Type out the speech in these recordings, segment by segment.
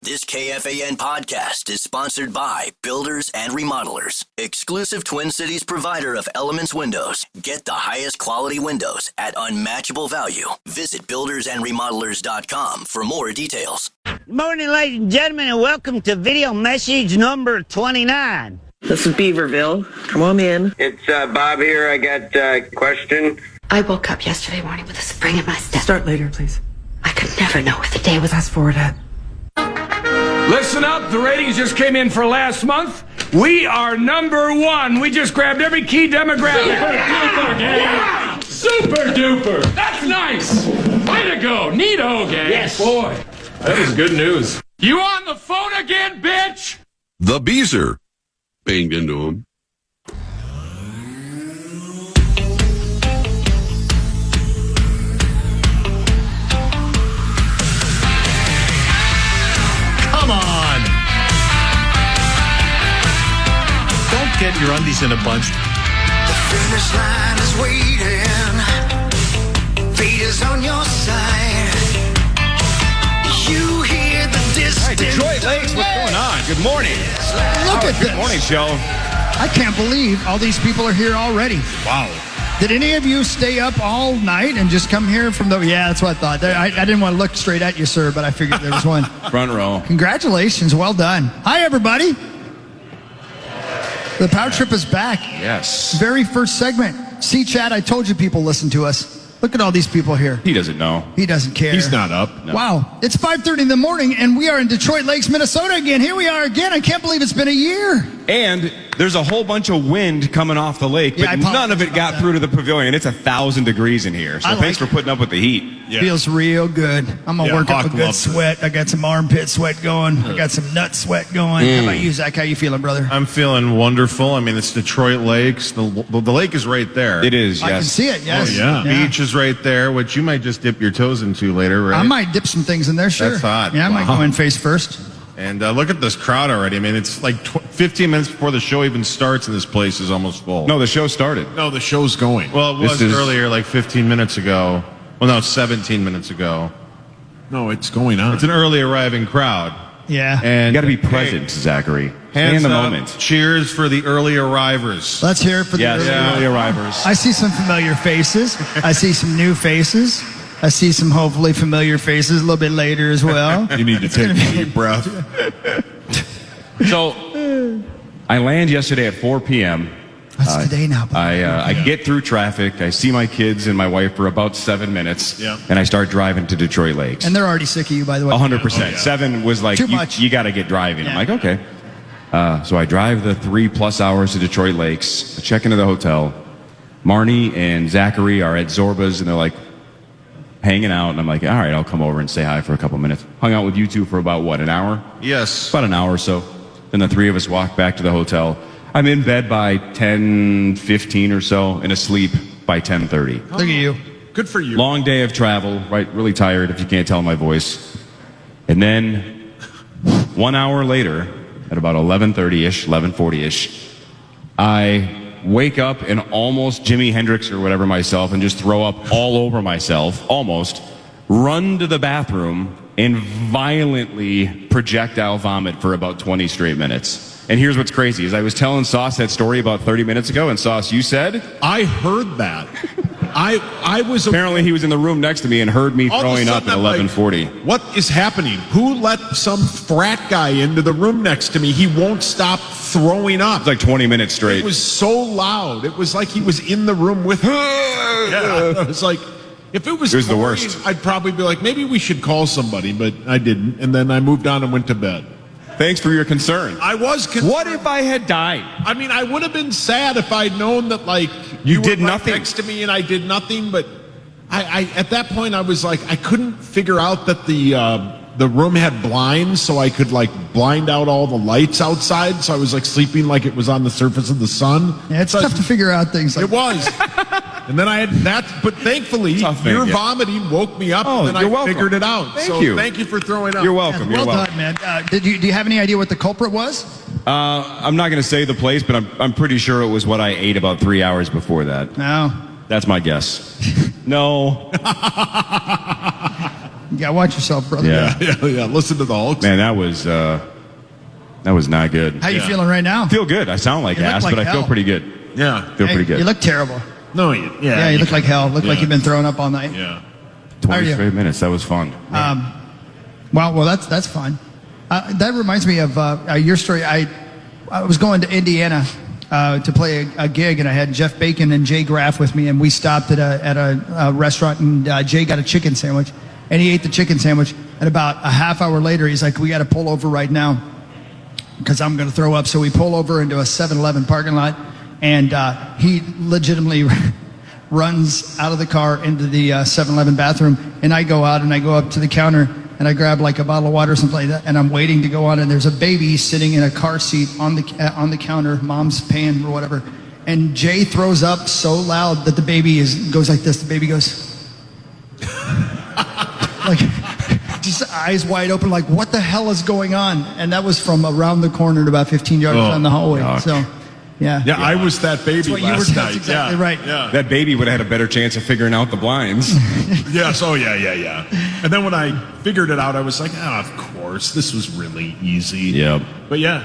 This KFAN podcast is sponsored by Builders and Remodelers, exclusive Twin Cities provider of Elements Windows. Get the highest quality windows at unmatchable value. Visit buildersandremodelers.com for more details. Good morning, ladies and gentlemen, and welcome to video message number 29. This is Beaverville. Come on in. It's Bob here. I got a question. I woke up yesterday morning with a spring in my step. Start later, please. I could never know if the day was... Fast forward ahead. Listen up, the ratings just came in for last month. We are number one. We just grabbed every key demographic. Super duper. That's nice. Way to go. Neato, gang. Yes. Boy, that is good news. You on the phone again, bitch? The Beezer banged into him. Come on. Don't get your undies in a bunch. The finish line is waiting. Fate is on your side. You hear the distant... Detroit Lakes, what's going on? Good morning. Look at this. Good morning, show. I can't believe all these people are here already. Wow. Did any of you stay up all night and just come here from the... Yeah, that's what I thought. I didn't want to look straight at you, sir, but I figured there was one. Front row. Congratulations. Well done. Hi, everybody. The Power Trip is back. Yes. Very first segment. See, Chad, I told you people listen to us. Look at all these people here. He doesn't know. He doesn't care. He's not up. No. Wow. It's 5:30 in the morning, and we are in Detroit Lakes, Minnesota again. Here we are again. I can't believe it's been a year. And there's a whole bunch of wind coming off the lake, Yeah, but I apologize none of it about got that. through to the pavilion. It's 1,000 degrees in here, so I like thanks for it. putting up with the heat. Yeah. Feels real good. I'm going to work up a Hawk good loves it. sweat. I got some armpit sweat going. I got some nut sweat going. How about you, Zach? How you feeling, brother? I'm feeling wonderful. I mean, it's Detroit Lakes. The lake is right there. It is, yes. I can see it, yes. Oh, yeah. Beach is right there, which you might just dip your toes into later, right? I might dip some things in there, sure. That's hot. Yeah, I might go in face first. And look at this crowd already. I mean, it's like 15 minutes before the show even starts, and this place is almost full. No, the show started. No, the show's going. Well, it was This is- earlier, like 15 minutes ago. Well, no, 17 minutes ago. No, it's going on. It's an early arriving crowd. Yeah. And You got to be present, Zachary. Stay hands in the up, moment. Cheers for the early arrivers. Let's hear it for the Yes, early- early arrivers. I see some familiar faces. I see some new faces. I see some hopefully familiar faces a little bit later as well. You need to take a deep breath. So, I land yesterday at 4 p.m. That's today now. I get through traffic. I see my kids and my wife for about 7 minutes. Yeah. And I start driving to Detroit Lakes. And they're already sick of you, by the way. 100%. 7 was like, Too much. you got to get driving. I'm Yeah. like, okay. So I drive the 3+ hours to Detroit Lakes. I check into the hotel. Marnie and Zachary are at Zorba's, and they're like hanging out. And I'm like, all right, I'll come over and say hi for a couple minutes. Hung out with you two for about, what, an hour? Yes. About an hour or so. Then the three of us walked back to the hotel. I'm in bed by 10:15 or so and asleep by 10:30. Look at you. Good for you. Long day of travel, right? Really tired if you can't tell my voice. And then 1 hour later, at about 11:30-ish, 11:40-ish, I wake up and almost Jimi Hendrix or whatever myself and just throw up all over myself, almost, run to the bathroom and violently projectile vomit for about 20 straight minutes. And here's what's crazy, is I was telling Sauce that story about 30 minutes ago, and Sauce, you said? I heard that. I was Apparently he was in the room next to me and heard me all of a throwing up sudden at I'm like, 11:40. what is happening? Who let some frat guy into the room next to me? He won't stop throwing up. It's like 20 minutes straight. It was so loud. It was like he was in the room with her. Yeah, I was like, if it was the Corey, worst. I'd probably be like, maybe we should call somebody, but I didn't. And then I moved on and went to bed. Thanks for your concern. I was concerned. What if I had died? I mean, I would have been sad if I'd known that, like, You were did right nothing. next to me and I did nothing. But I at that point, I was like, I couldn't figure out that the room had blinds, so I could like blind out all the lights outside. So I was like sleeping like it was on the surface of the sun. Yeah, it's tough to figure out things like It was. And then I had that, but thankfully, Tough thing, your yeah. vomiting woke me up, Oh, and then I you're welcome. figured it out. Thank so you. Thank you for throwing up. You're welcome. Well You're welcome. done, man. Do you have any idea what the culprit was? I'm not going to say the place, but I'm pretty sure it was what I ate about 3 hours before that. No. That's my guess. No. You gotta watch yourself, brother. Yeah. Yeah. Listen to the Hulks. Man, that was not good. How you feeling right now? I feel good. I sound like You look ass, like but I feel hell. pretty good. Yeah. Feel pretty good. You look terrible. No, Yeah, you look like hell. Look like you've been throwing up all night. Yeah. How are 20 you? straight minutes. That was fun. Well, that's fun. That reminds me of your story. I was going to Indiana to play a gig, and I had Jeff Bacon and Jay Graff with me, and we stopped at a restaurant, and Jay got a chicken sandwich, and he ate the chicken sandwich, and about a half hour later, he's like, we got to pull over right now because I'm going to throw up. So we pull over into a 7-Eleven parking lot, and he legitimately runs out of the car into the 7-Eleven bathroom, and I go out and I go up to the counter and I grab like a bottle of water or something like that, and I'm waiting to go on, and there's a baby sitting in a car seat on the counter, mom's paying or whatever, and Jay throws up so loud that the baby goes like this. The baby goes like just eyes wide open, like what the hell is going on? And that was from around the corner to about 15 yards down the hallway. yuck. So. Yeah. Yeah, I was that baby That's what you were. last That's night. exactly yeah. right. Yeah. That baby would have had a better chance of figuring out the blinds. Yes. Oh, yeah. And then when I figured it out, I was like, of course, this was really easy. Yep. But yeah.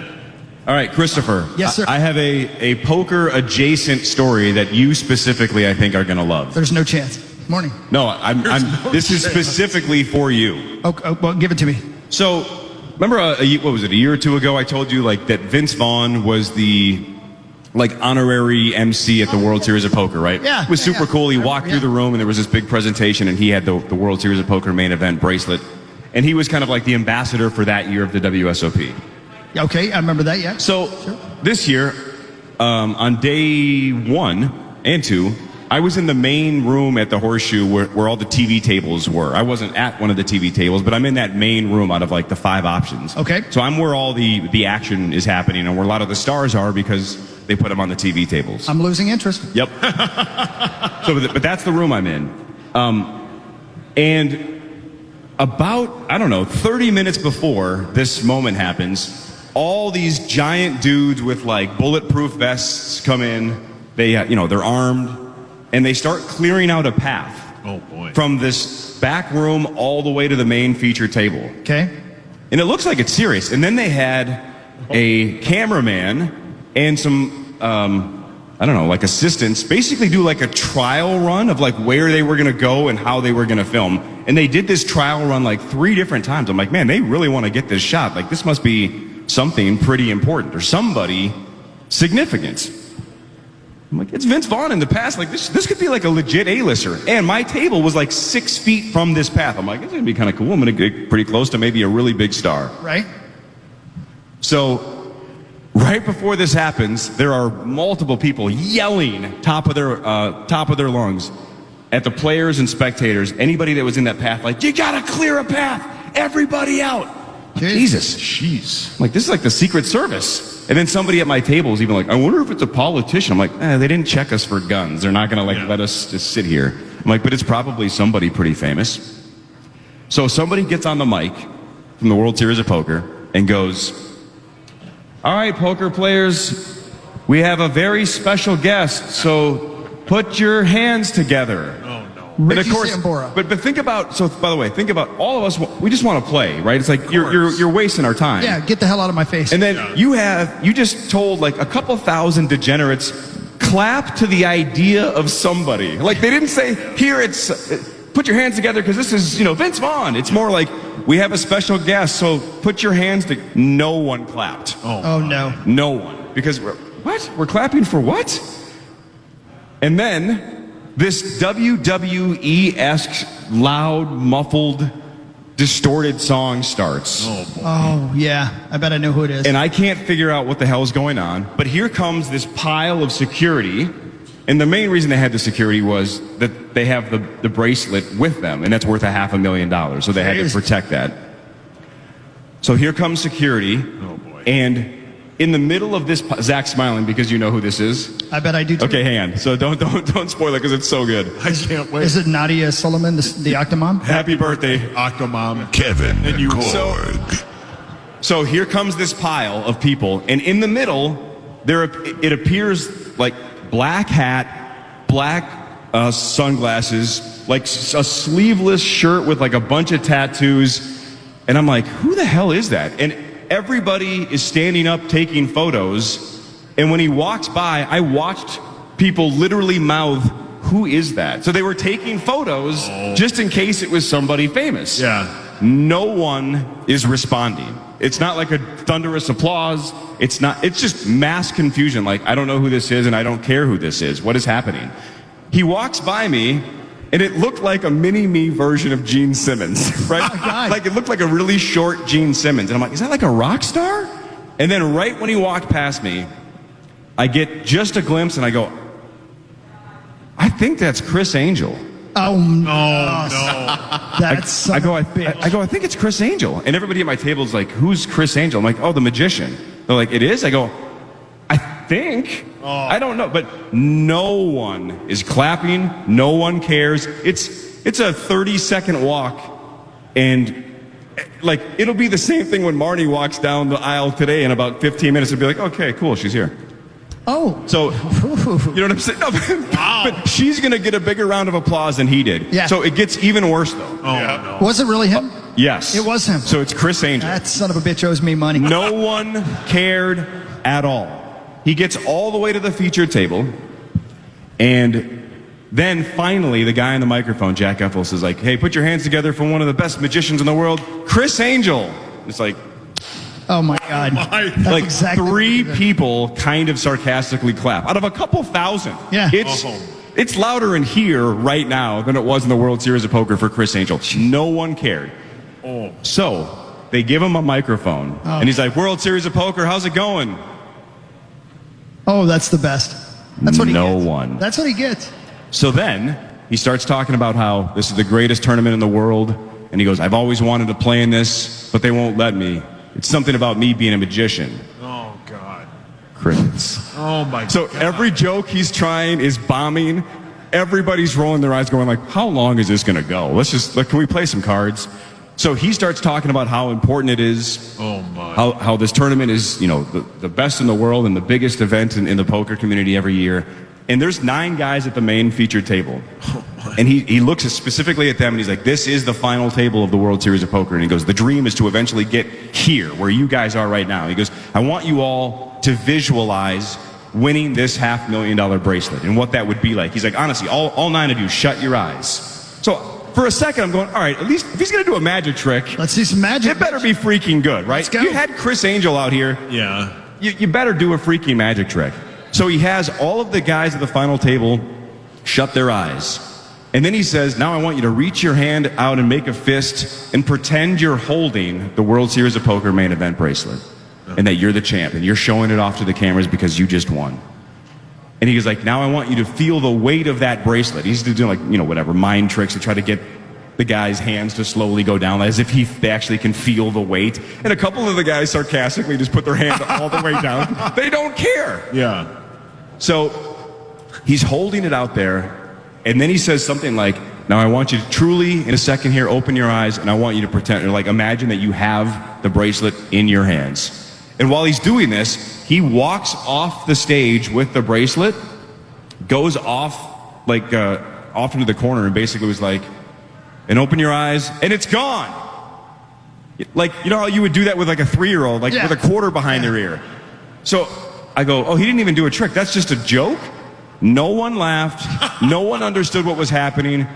All right, Christopher. Yes, sir. I have a poker adjacent story that you specifically, I think, are going to love. There's no chance. Morning. No, I'm. This is specifically for you. Oh, well, give it to me. So, remember, what was it? A year or two ago, I told you like that Vince Vaughn was the honorary MC at the World Series of Poker, right? Yeah. It was super cool. He walked through the room, and there was this big presentation, and he had the World Series of Poker main event bracelet, and he was kind of like the ambassador for that year of the WSOP. Okay, I remember that. Yeah. So this year, on day 1 and 2, I was in the main room at the Horseshoe where all the TV tables were. I wasn't at one of the TV tables, but I'm in that main room out of like the 5 options. Okay. So I'm where all the action is happening and where a lot of the stars are because they put them on the TV tables. I'm losing interest. Yep. But that's the room I'm in. And about, 30 minutes before this moment happens, all these giant dudes with like bulletproof vests come in. They, they're armed. And they start clearing out a path from this back room all the way to the main feature table. Okay. And it looks like it's serious. And then they had a cameraman and some, like assistants basically do like a trial run of like where they were going to go and how they were going to film. And they did this trial run like 3 different times. I'm like, man, they really want to get this shot. Like this must be something pretty important or somebody significant. I'm like, it's Vince Vaughn in the past. Like, this could be like a legit A-lister. And my table was like 6 feet from this path. I'm like, it's going to be kind of cool. I'm going to get pretty close to maybe a really big star. Right. So, right before this happens, there are multiple people yelling top of their lungs at the players and spectators, anybody that was in that path, like, you got to clear a path. Everybody out. Jesus. Jeez. I'm like, this is like the Secret Service. And then somebody at my table is even like, I wonder if it's a politician. I'm like, they didn't check us for guns. They're not going to let us just sit here. I'm like, but it's probably somebody pretty famous. So somebody gets on the mic from the World Series of Poker and goes, all right, poker players, we have a very special guest. So put your hands together. Ricky and of course, Sambora. but think about, so by the way, think about all of us, we just want to play, right? It's like you're wasting our time. Yeah, get the hell out of my face. And then you just told like a couple thousand degenerates clap to the idea of somebody. Like they didn't say, here it's, put your hands together because this is, Vince Vaughn. It's more like, we have a special guest, so put your hands to, no one clapped. Oh no. No one. Because we're clapping for what? And then, this WWE-esque, loud, muffled, distorted song starts. Oh, yeah. I bet I know who it is. And I can't figure out what the hell is going on. But here comes this pile of security. And the main reason they had the security was that they have the bracelet with them. And that's worth $500,000. So they had to protect that. So here comes security. Oh, boy. And in the middle of this, Zach's smiling because you know who this is. I bet I do too. Okay, hang on. So don't spoil it because it's so good. I can't wait. Is it Nadia Sullivan, the Octomom? Happy birthday, Octomom. Kevin And you Korg. So here comes this pile of people, and in the middle, it appears like black hat, black sunglasses, like a sleeveless shirt with like a bunch of tattoos. And I'm like, who the hell is that? And everybody is standing up taking photos. And when he walks by, I watched people literally mouth, who is that? So they were taking photos just in case it was somebody famous. Yeah. No one is responding. It's not like a thunderous applause. It's just mass confusion. Like, I don't know who this is and I don't care who this is. What is happening? He walks by me and it looked like a mini-me version of Gene Simmons, right? Oh, God. Like, it looked like a really short Gene Simmons. And I'm like, is that like a rock star? And then right when he walked past me, I get just a glimpse and I go, I think that's Chris Angel. Oh, no. I go, I think it's Chris Angel. And everybody at my table is like, who's Chris Angel? I'm like, oh, the magician. They're like, it is? I go, I think. I don't know. But no one is clapping. No one cares. It's a 30-second walk. And like, it'll be the same thing when Marnie walks down the aisle today in about 15 minutes. It'll be like, okay, cool, she's here. Oh. So, you know what I'm saying? No, but she's going to get a bigger round of applause than he did. Yeah. So it gets even worse, though. No. Was it really him? Yes. It was him. So it's Chris Angel. That son of a bitch owes me money. No one cared at all. He gets all the way to the featured table, and then finally the guy on the microphone, Jack Effels, is like, hey, put your hands together for one of the best magicians in the world, Chris Angel. It's like, oh my God. That's like exactly 3 people kind of sarcastically clap out of a couple thousand. Yeah. It's louder in here right now than it was in the World Series of Poker for Chris Angel. No one cared. So they give him a microphone, and he's like, World Series of Poker, how's it going? Oh, that's the best. That's what he gets. No one. That's what he gets. So then he starts talking about how this is the greatest tournament in the world, and he goes, I've always wanted to play in this, but they won't let me. It's something about me being a magician. Oh, God. Crickets. Oh, my God. So every joke he's trying is bombing. Everybody's rolling their eyes going like, how long is this going to go? Can we play some cards? So he starts talking about how important it is. Oh, my. How this tournament is, the best in the world and the biggest event in the poker community every year. And there's 9 guys at the main featured table. And he looks specifically at them and he's like, this is the final table of the World Series of Poker. And he goes, the dream is to eventually get here, where you guys are right now. He goes, I want you all to visualize winning this $500,000 bracelet and what that would be like. He's like, honestly, all 9 of you, shut your eyes. So for a second, I'm going, all right, at least if he's going to do a magic trick, let's see some magic. It better be freaking good, right? Let's go. You had Chris Angel out here. Yeah. You better do a freaking magic trick. So he has all of the guys at the final table shut their eyes. And then he says, now I want you to reach your hand out and make a fist and pretend you're holding the World Series of Poker main event bracelet and that you're the champ and you're showing it off to the cameras because you just won. And he goes like, now I want you to feel the weight of that bracelet. He's doing like, whatever, mind tricks to try to get the guy's hands to slowly go down as if they actually can feel the weight. And a couple of the guys sarcastically just put their hand all the way down. They don't care. Yeah. So he's holding it out there. And then he says something like, now I want you to truly, in a second here, open your eyes, and I want you to pretend, or like imagine that you have the bracelet in your hands. And while he's doing this, he walks off the stage with the bracelet, goes off, off into the corner, and basically was like, and open your eyes, and it's gone. Like, you know how you would do that with like a 3-year-old, with a quarter behind their ear. So I go, oh, he didn't even do a trick. That's just a joke? No one laughed. No one understood what was happening.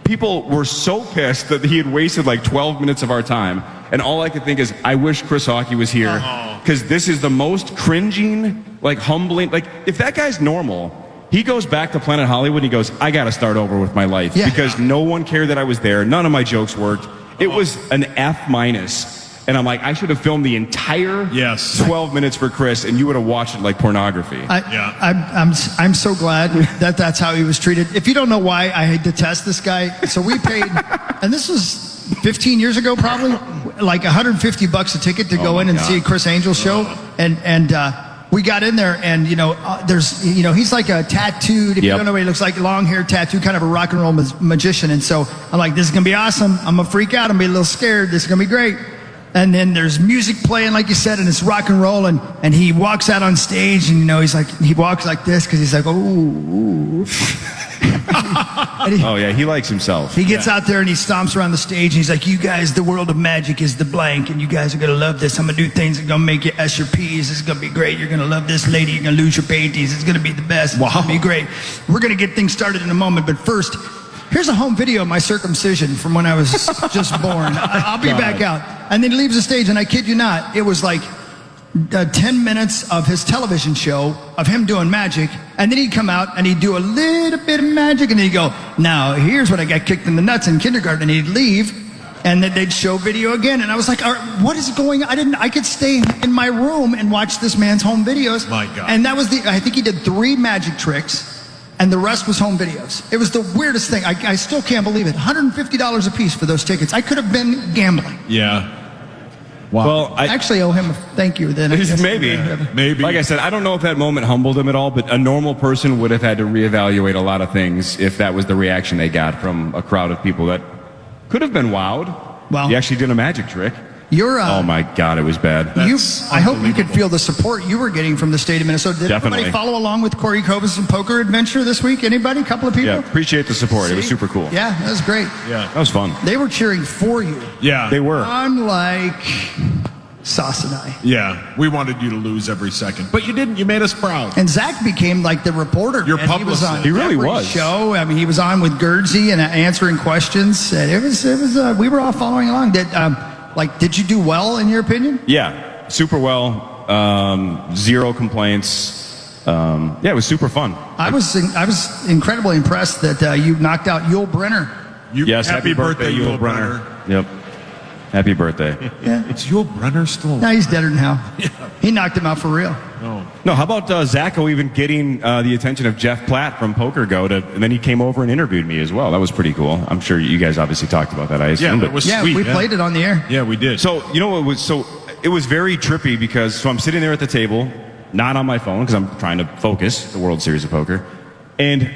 People were so pissed that he had wasted like 12 minutes of our time. And all I could think is, I wish Chris Hockey was here. Because this is the most cringing, humbling. If that guy's normal, he goes back to Planet Hollywood and he goes, I got to start over with my life. Yeah. Because no one cared that I was there. None of my jokes worked. It was an F-. And I'm like, I should have filmed the entire 12 minutes for Chris, and you would have watched it like pornography. I'm so glad that that's how he was treated. If you don't know why I detest this guy, so we paid, and this was 15 years ago probably, like $150 a ticket to go in and see Chris Angel's show, and we got in there, and there's he's like a tattooed, if you don't know what he looks like, long hair tattoo, kind of a rock and roll magician, and so I'm like, this is gonna be awesome. I'm gonna freak out. I'm gonna be a little scared. This is gonna be great. And then there's music playing, like you said, and it's rock and roll. And he walks out on stage, and he's like, he walks like this because he's like, ooh. Oh, yeah, he likes himself. He gets out there and he stomps around the stage and he's like, you guys, the world of magic is the blank and you guys are going to love this. I'm going to do things that are going to make you S your P's. This is going to be great. You're going to love this lady. You're going to lose your panties. It's going to be the best. Wow. It's going to be great. We're going to get things started in a moment. But first, here's a home video of my circumcision from when I was just born. I'll be back out. And then he leaves the stage and I kid you not, it was like 10 minutes of his television show of him doing magic, and then he'd come out and he'd do a little bit of magic, and then he'd go, now here's what I got kicked in the nuts in kindergarten, and he'd leave, and then they'd show video again, and I was like, all right, what is going on? I could stay in my room and watch this man's home videos. My God. And that was I think he did 3 magic tricks, and the rest was home videos. It was the weirdest thing. I still can't believe it. $150 a piece for those tickets. I could have been gambling. Yeah. Wow. Well, I actually owe him a thank you then. Maybe. Like I said, I don't know if that moment humbled him at all, but a normal person would have had to reevaluate a lot of things if that was the reaction they got from a crowd of people that could have been wowed. Well, he actually did a magic trick. Oh my God, it was bad. I hope you could feel the support you were getting from the state of Minnesota. Did everybody follow along with Corey Kovas' poker adventure this week? Anybody? A couple of people? Yeah, appreciate the support. It was super cool. Yeah, that was great. Yeah, that was fun. They were cheering for you. Yeah, they were. Unlike Sauce and I. Yeah, we wanted you to lose every second, but you didn't. You made us proud. And Zach became like the reporter. Your publicist. He was on he really every was. show. I mean, he was on with Gerdsey and answering questions. And it was. We were all following along. Did you do well in your opinion? Yeah, super well. 0 complaints. Yeah, it was super fun. I was incredibly impressed that you knocked out Yul Brynner. Yes, happy birthday, Yul Brynner. Yep. Happy birthday. Yeah. It's Yul Brynner still. No, he's deader now. Yeah. He knocked him out for real. No, how about Zacho even getting the attention of Jeff Platt from Poker Go, and then he came over and interviewed me as well. That was pretty cool. I'm sure you guys obviously talked about that, I assume. Yeah, it was sweet. We played it on the air. Yeah, we did. So, you know what was, it was very trippy because, I'm sitting there at the table, not on my phone because I'm trying to focus, the World Series of Poker, and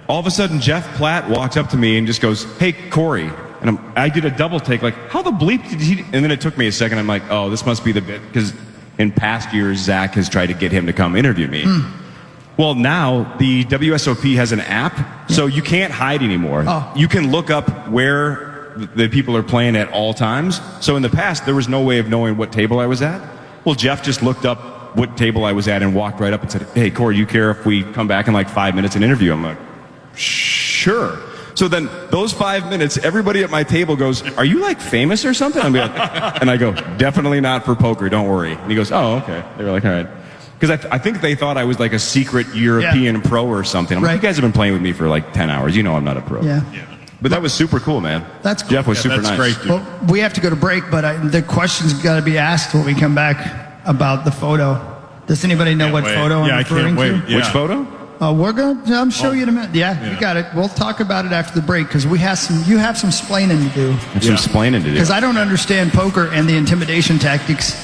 all of a sudden Jeff Platt walks up to me and just goes, hey, Corey. And I did a double take, like, how the bleep did he? And then it took me a second. I'm like, oh, this must be the bit. Because in past years, Zach has tried to get him to come interview me. Well, now the WSOP has an app, so you can't hide anymore. Oh. You can look up where the people are playing at all times. So in the past, there was no way of knowing what table I was at. Well, Jeff just looked up what table I was at and walked right up and said, hey, Corey, you care if we come back in like 5 minutes and interview him? I'm like, sure. So then those 5 minutes, everybody at my table goes, are you like famous or something? And I go, definitely not for poker, don't worry. And he goes, oh, okay. They were like, all right. Because I think they thought I was like a secret European pro or something. I'm like, you guys have been playing with me for like 10 hours. You know I'm not a pro. Yeah. But that was super cool, man. That's cool. Jeff was super nice. Great, dude. Well, we have to go to break, but the question's got to be asked when we come back about the photo. Does anybody know what photo I'm referring to? Yeah. Which photo? We're going to show you in a minute. Yeah, you got it. We'll talk about it after the break because you have some splaining to do. Some splaining to do. Because I don't understand poker and the intimidation tactics.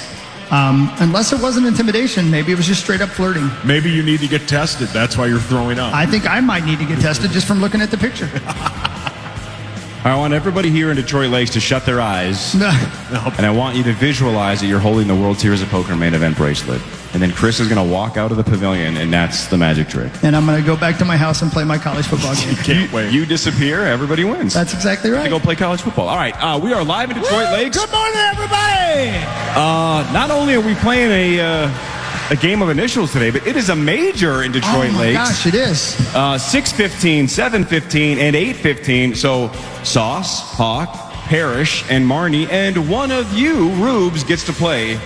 Unless it wasn't intimidation, maybe it was just straight up flirting. Maybe you need to get tested. That's why you're throwing up. I think I might need to get tested just from looking at the picture. I want everybody here in Detroit Lakes to shut their eyes. And I want you to visualize that you're holding the World Series of Poker main event bracelet. And then Chris is going to walk out of the pavilion, and that's the magic trick. And I'm going to go back to my house and play my college football game. Can't wait. You disappear, everybody wins. That's exactly right. To go play college football. All right, we are live in Detroit Lakes. Good morning, everybody! Not only are we playing a game of initials today, but it is a major in Detroit Lakes. Oh my gosh, it is. 6:15, 7:15, and 8:15. So Sauce, Hawk, Parrish, and Marnie, and one of you, Rubes, gets to play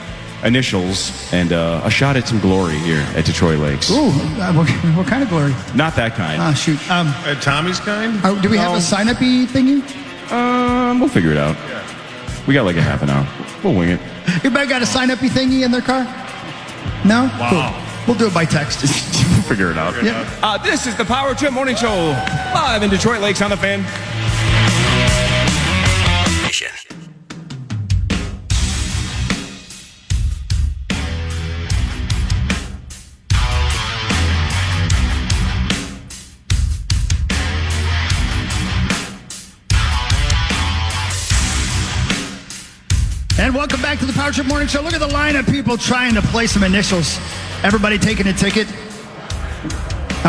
initials and a shot at some glory here at Detroit Lakes. Ooh, what kind of glory? Not that kind. Oh, shoot. Tommy's kind? Do we have a sign-up-y thingy? We'll figure it out. Yeah. We got like a half an hour. We'll wing it. Everybody got a sign-up-y thingy in their car? No? Wow. Cool. We'll do it by text. We'll figure it out. Yeah. This is the Power Trip Morning Show, live in Detroit Lakes on the Fan. And welcome back to the Power Trip Morning Show. Look at the line of people trying to play some initials. Everybody taking a ticket.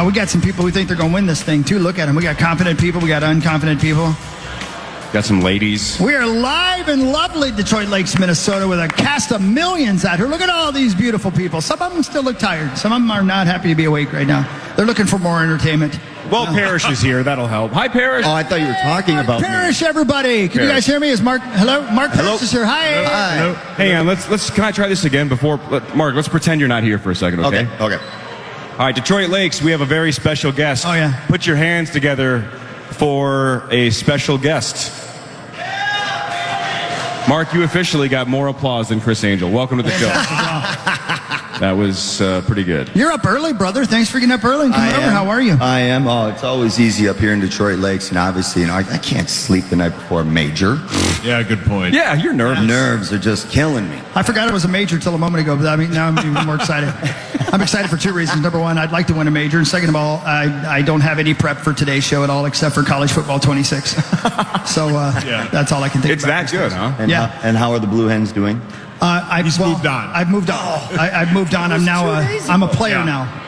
We got some people who think they're going to win this thing, too. Look at them. We got confident people. We got unconfident people. Got some ladies. We are live in lovely Detroit Lakes, Minnesota, with a cast of millions out here. Look at all these beautiful people. Some of them still look tired. Some of them are not happy to be awake right now. They're looking for more entertainment. Well, Parrish is here. That'll help. Hi, Parrish. Oh, I thought you were talking about Parrish, everybody. Can you guys hear me? Is Mark? Hello, Mark Parrish is here. Hi. Hi. Hang on. Let's. Can I try this again before Mark? Let's pretend you're not here for a second, okay? Okay. All right, Detroit Lakes. We have a very special guest. Oh yeah. Put your hands together for a special guest. Mark, you officially got more applause than Chris Angel. Welcome to the show. That was pretty good. You're up early, brother. Thanks for getting up early and coming over. How are you? I am. Oh, it's always easy up here in Detroit Lakes, and obviously, I can't sleep the night before a major. Yeah, good point. Yeah, you're nervous. Nerves are just killing me. I forgot it was a major until a moment ago, but now I'm even more excited. I'm excited for two reasons. Number one, I'd like to win a major. And second of all, I don't have any prep for today's show at all except for college football 26. So that's all I can think It's about. that good, huh? And how are the Blue Hens doing? He's moved on. I've moved on. I've moved on. I'm now I'm a player now.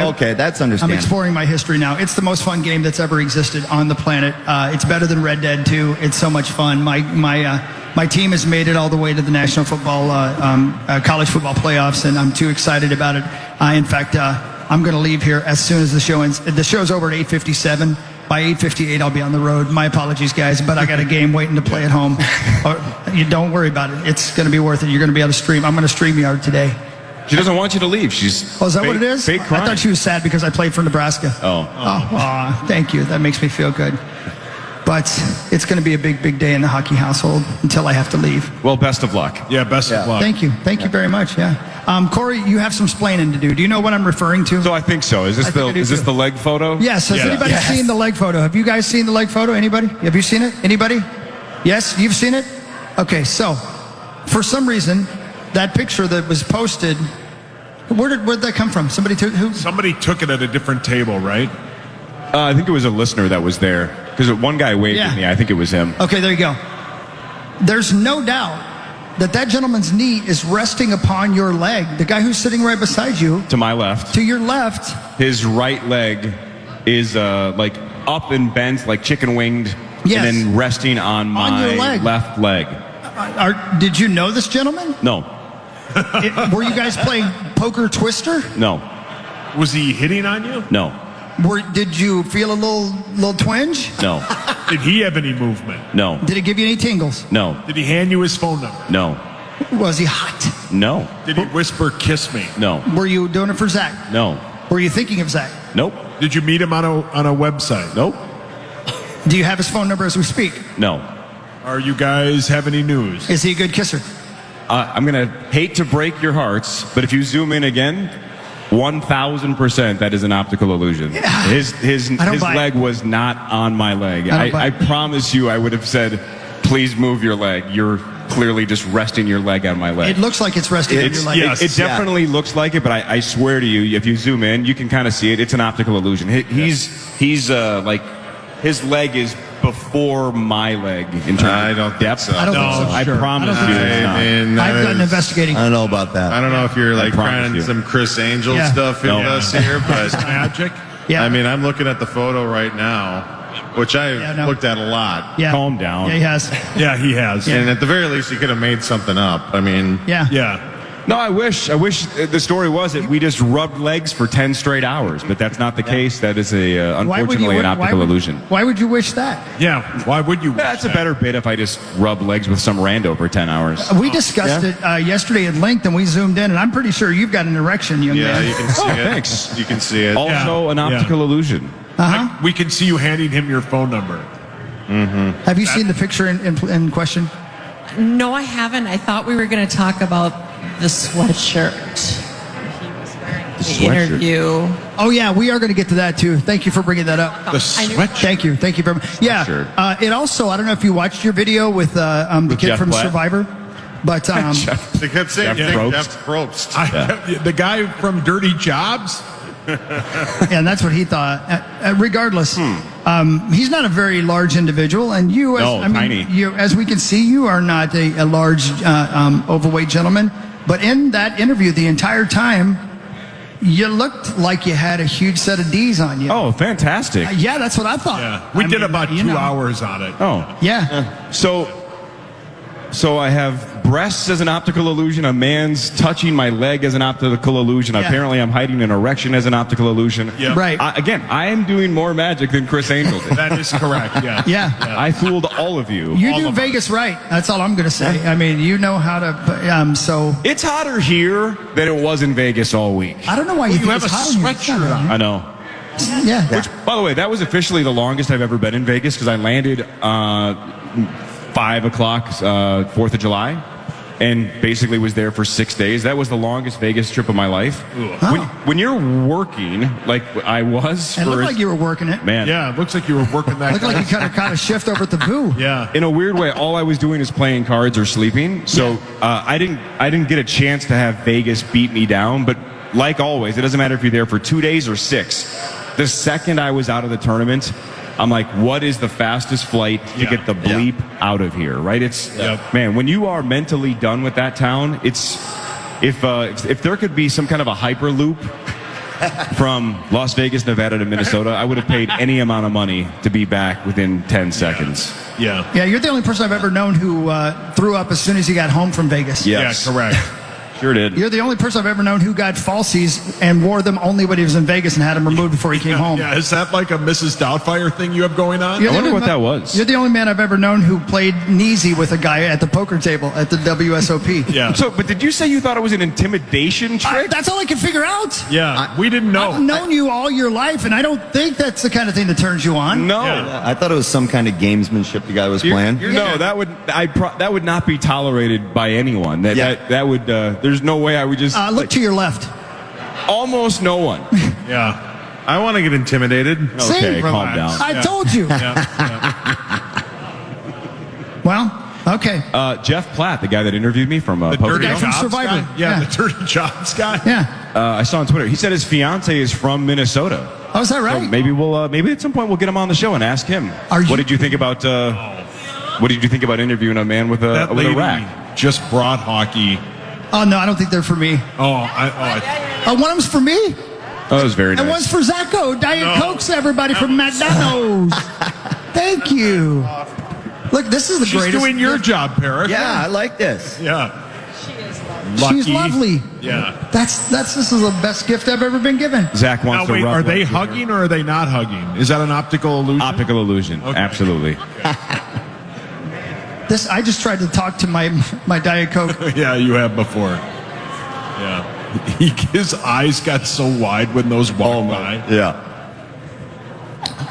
Okay, that's understandable. I'm exploring my history now. It's the most fun game that's ever existed on the planet. It's better than Red Dead 2. It's so much fun. My team has made it all the way to the National Football, College Football playoffs, and I'm too excited about it. In fact, I'm going to leave here as soon as the show ends. The show's over at 8:57. By 8:58, I'll be on the road. My apologies, guys, but I got a game waiting to play at home. You don't worry about it. It's going to be worth it. You're going to be able to stream. I'm going to StreamYard today. She doesn't want you to leave. She's is that what it is? Fake crying. I thought she was sad because I played for Nebraska. Oh, thank you. That makes me feel good. But it's going to be a big, big day in the hockey household until I have to leave. Well, best of luck. Yeah, best of luck. Thank you. Thank you very much. Yeah. Corey, you have some splaining to do. Do you know what I'm referring to? So I think so. Is this the leg photo? Yes. Has anybody seen the leg photo? Have you guys seen the leg photo? Anybody? Have you seen it? Anybody? Yes? You've seen it? Okay. So, for some reason, that picture that was posted, where did that come from? Somebody took who? Somebody took it at a different table, right? I think it was a listener that was there. Because one guy waved at me. I think it was him. Okay, there you go. There's no doubt that gentleman's knee is resting upon your leg. The guy who's sitting right beside you. To my left. To your left. His right leg is like up and bent, like chicken winged. Yes. And then resting on my left leg. Did you know this gentleman? No. Were you guys playing poker twister? No. Was he hitting on you? No. Did you feel a little twinge? No. Did he have any movement? No. Did it give you any tingles? No. Did he hand you his phone number? No. Was he hot? No. Did he whisper, "Kiss me"? No. Were you doing it for Zach? No. Were you thinking of Zach? Nope. Did you meet him on a website? Nope. Do you have his phone number as we speak? No. Are you guys have any news? Is he a good kisser? I'm going to hate to break your hearts, but if you zoom in again, 1,000% that is an optical illusion. Yeah. His leg was not on my leg. I promise you I would have said, please move your leg. You're clearly just resting your leg on my leg. It looks like it's resting on your leg. Yes. It definitely looks like it, but I swear to you, if you zoom in, you can kind of see it. It's an optical illusion. He's like, his leg is before my leg in terms of depth. So. I don't think so. I promise you. I've done investigating. I don't know about that. I don't know if you're like trying some Chris Angel stuff in us here, but magic. Yeah. I mean, I'm looking at the photo right now, which I've looked at a lot. Yeah. Calm down. Yeah, he has. Yeah, he has. And at the very least, you could have made something up. I mean, Yeah. No, I wish the story was that we just rubbed legs for 10 straight hours, but that's not the case. That is unfortunately an optical illusion. Why would you wish that? Yeah. Why would you? That's a better bit if I just rub legs with some rando for 10 hours. We discussed it yesterday at length, and we zoomed in, and I'm pretty sure you've got an erection, young man. you can see it. Thanks. You can see it. Also an optical illusion. We can see you handing him your phone number. Mm-hmm. Have you seen the picture in question? No, I haven't. I thought we were going to talk about the sweatshirt he was wearing in the interview. Oh, yeah, we are going to get to that, too. Thank you for bringing that up. The sweatshirt? Thank you very much. Yeah, it also, I don't know if you watched your video with the kid Jeff from Blatt. Survivor, but... They kept saying Jeff Probst. The guy from Dirty Jobs? and that's what he thought. Regardless, he's not a very large individual, and you, tiny. As we can see, you are not a large, overweight gentleman. But in that interview, the entire time, You looked like you had a huge set of D's on you. Oh, fantastic. Yeah, that's what I thought. Yeah. We did about 2 hours on it. Oh. Yeah. So I have breasts as an optical illusion, a man's touching my leg as an optical illusion. Yeah. Apparently I'm hiding an erection as an optical illusion. Yeah. Right. Again, I am doing more magic than Chris Angel did. That is correct, yeah. Yeah. I fooled all of you. You do Vegas right. That's all I'm going to say. I mean, you know how to. So It's hotter here than it was in Vegas all week. I don't know why Well, you you think have it's a hot in here. sweatshirt on. I know. Yeah. Which, by the way, that was officially the longest I've ever been in Vegas because I landed 5 o'clock, 4th of July, and basically was there for 6 days. That was the longest Vegas trip of my life. When you're working, like I was, It looked like you were working it. man, Yeah, it looks like you were working that. Looked like you kind of caught a shift over at the Boo. Yeah. in a weird way, all I was doing is playing cards or sleeping. So I didn't get a chance to have Vegas beat me down. But like always, it doesn't matter if you're there for 2 days or 6. The second I was out of the tournament, I'm like, what is the fastest flight to get the bleep out of here? Right? It's man, when you are mentally done with that town, it's if there could be some kind of a hyperloop from Las Vegas, Nevada to Minnesota, I would have paid any amount of money to be back within 10 seconds. Yeah. Yeah, you're the only person I've ever known who threw up as soon as he got home from Vegas. Yes. Yeah, correct. Sure did. You're the only person I've ever known who got falsies and wore them only when he was in Vegas and had them removed before he came home. Yeah, is that like a Mrs. Doubtfire thing you have going on? You're I the wonder only what that was. You're the only man I've ever known who played Neasy with a guy at the poker table at the WSOP. Yeah. So, but did you say you thought it was an intimidation trick? That's all I can figure out. Yeah, we didn't know. I've known you all your life, and I don't think that's the kind of thing that turns you on. No. I thought it was some kind of gamesmanship the guy was playing. No, that would not be tolerated by anyone. That would. There's no way I would just Look to your left. almost no one. Yeah. I want to get intimidated. Okay, calm down. I told you. Well, okay. Jeff Platt, the guy that interviewed me from The Poker Dirty guy Dome. from Jobs Survivor. guy? Yeah, Yeah. the Dirty Jobs guy. Yeah. I saw on Twitter. He said his fiance is from Minnesota. Oh, is that right? So maybe at some point we'll get him on the show and ask him. What did you think about? What did you think about interviewing a man with That a lady rack? just brought hockey. Oh, no, I don't think they're for me. I One of them's for me, Oh, that was very and nice. one's for Zacho. Diet Cokes, everybody from McDonald's. Thank you. Look, this is the she's greatest. doing your job, Parrot. Yeah, I like this. Yeah. She's lovely. Yeah. This is the best gift I've ever been given. Zach Now wants wait, to rub are they legs with her. hugging or are they not hugging? Is that an optical illusion? Optical illusion. Okay. Absolutely. I just tried to talk to my Diet Coke. Yeah, you have before. Yeah. His eyes got so wide when those walked by. Yeah.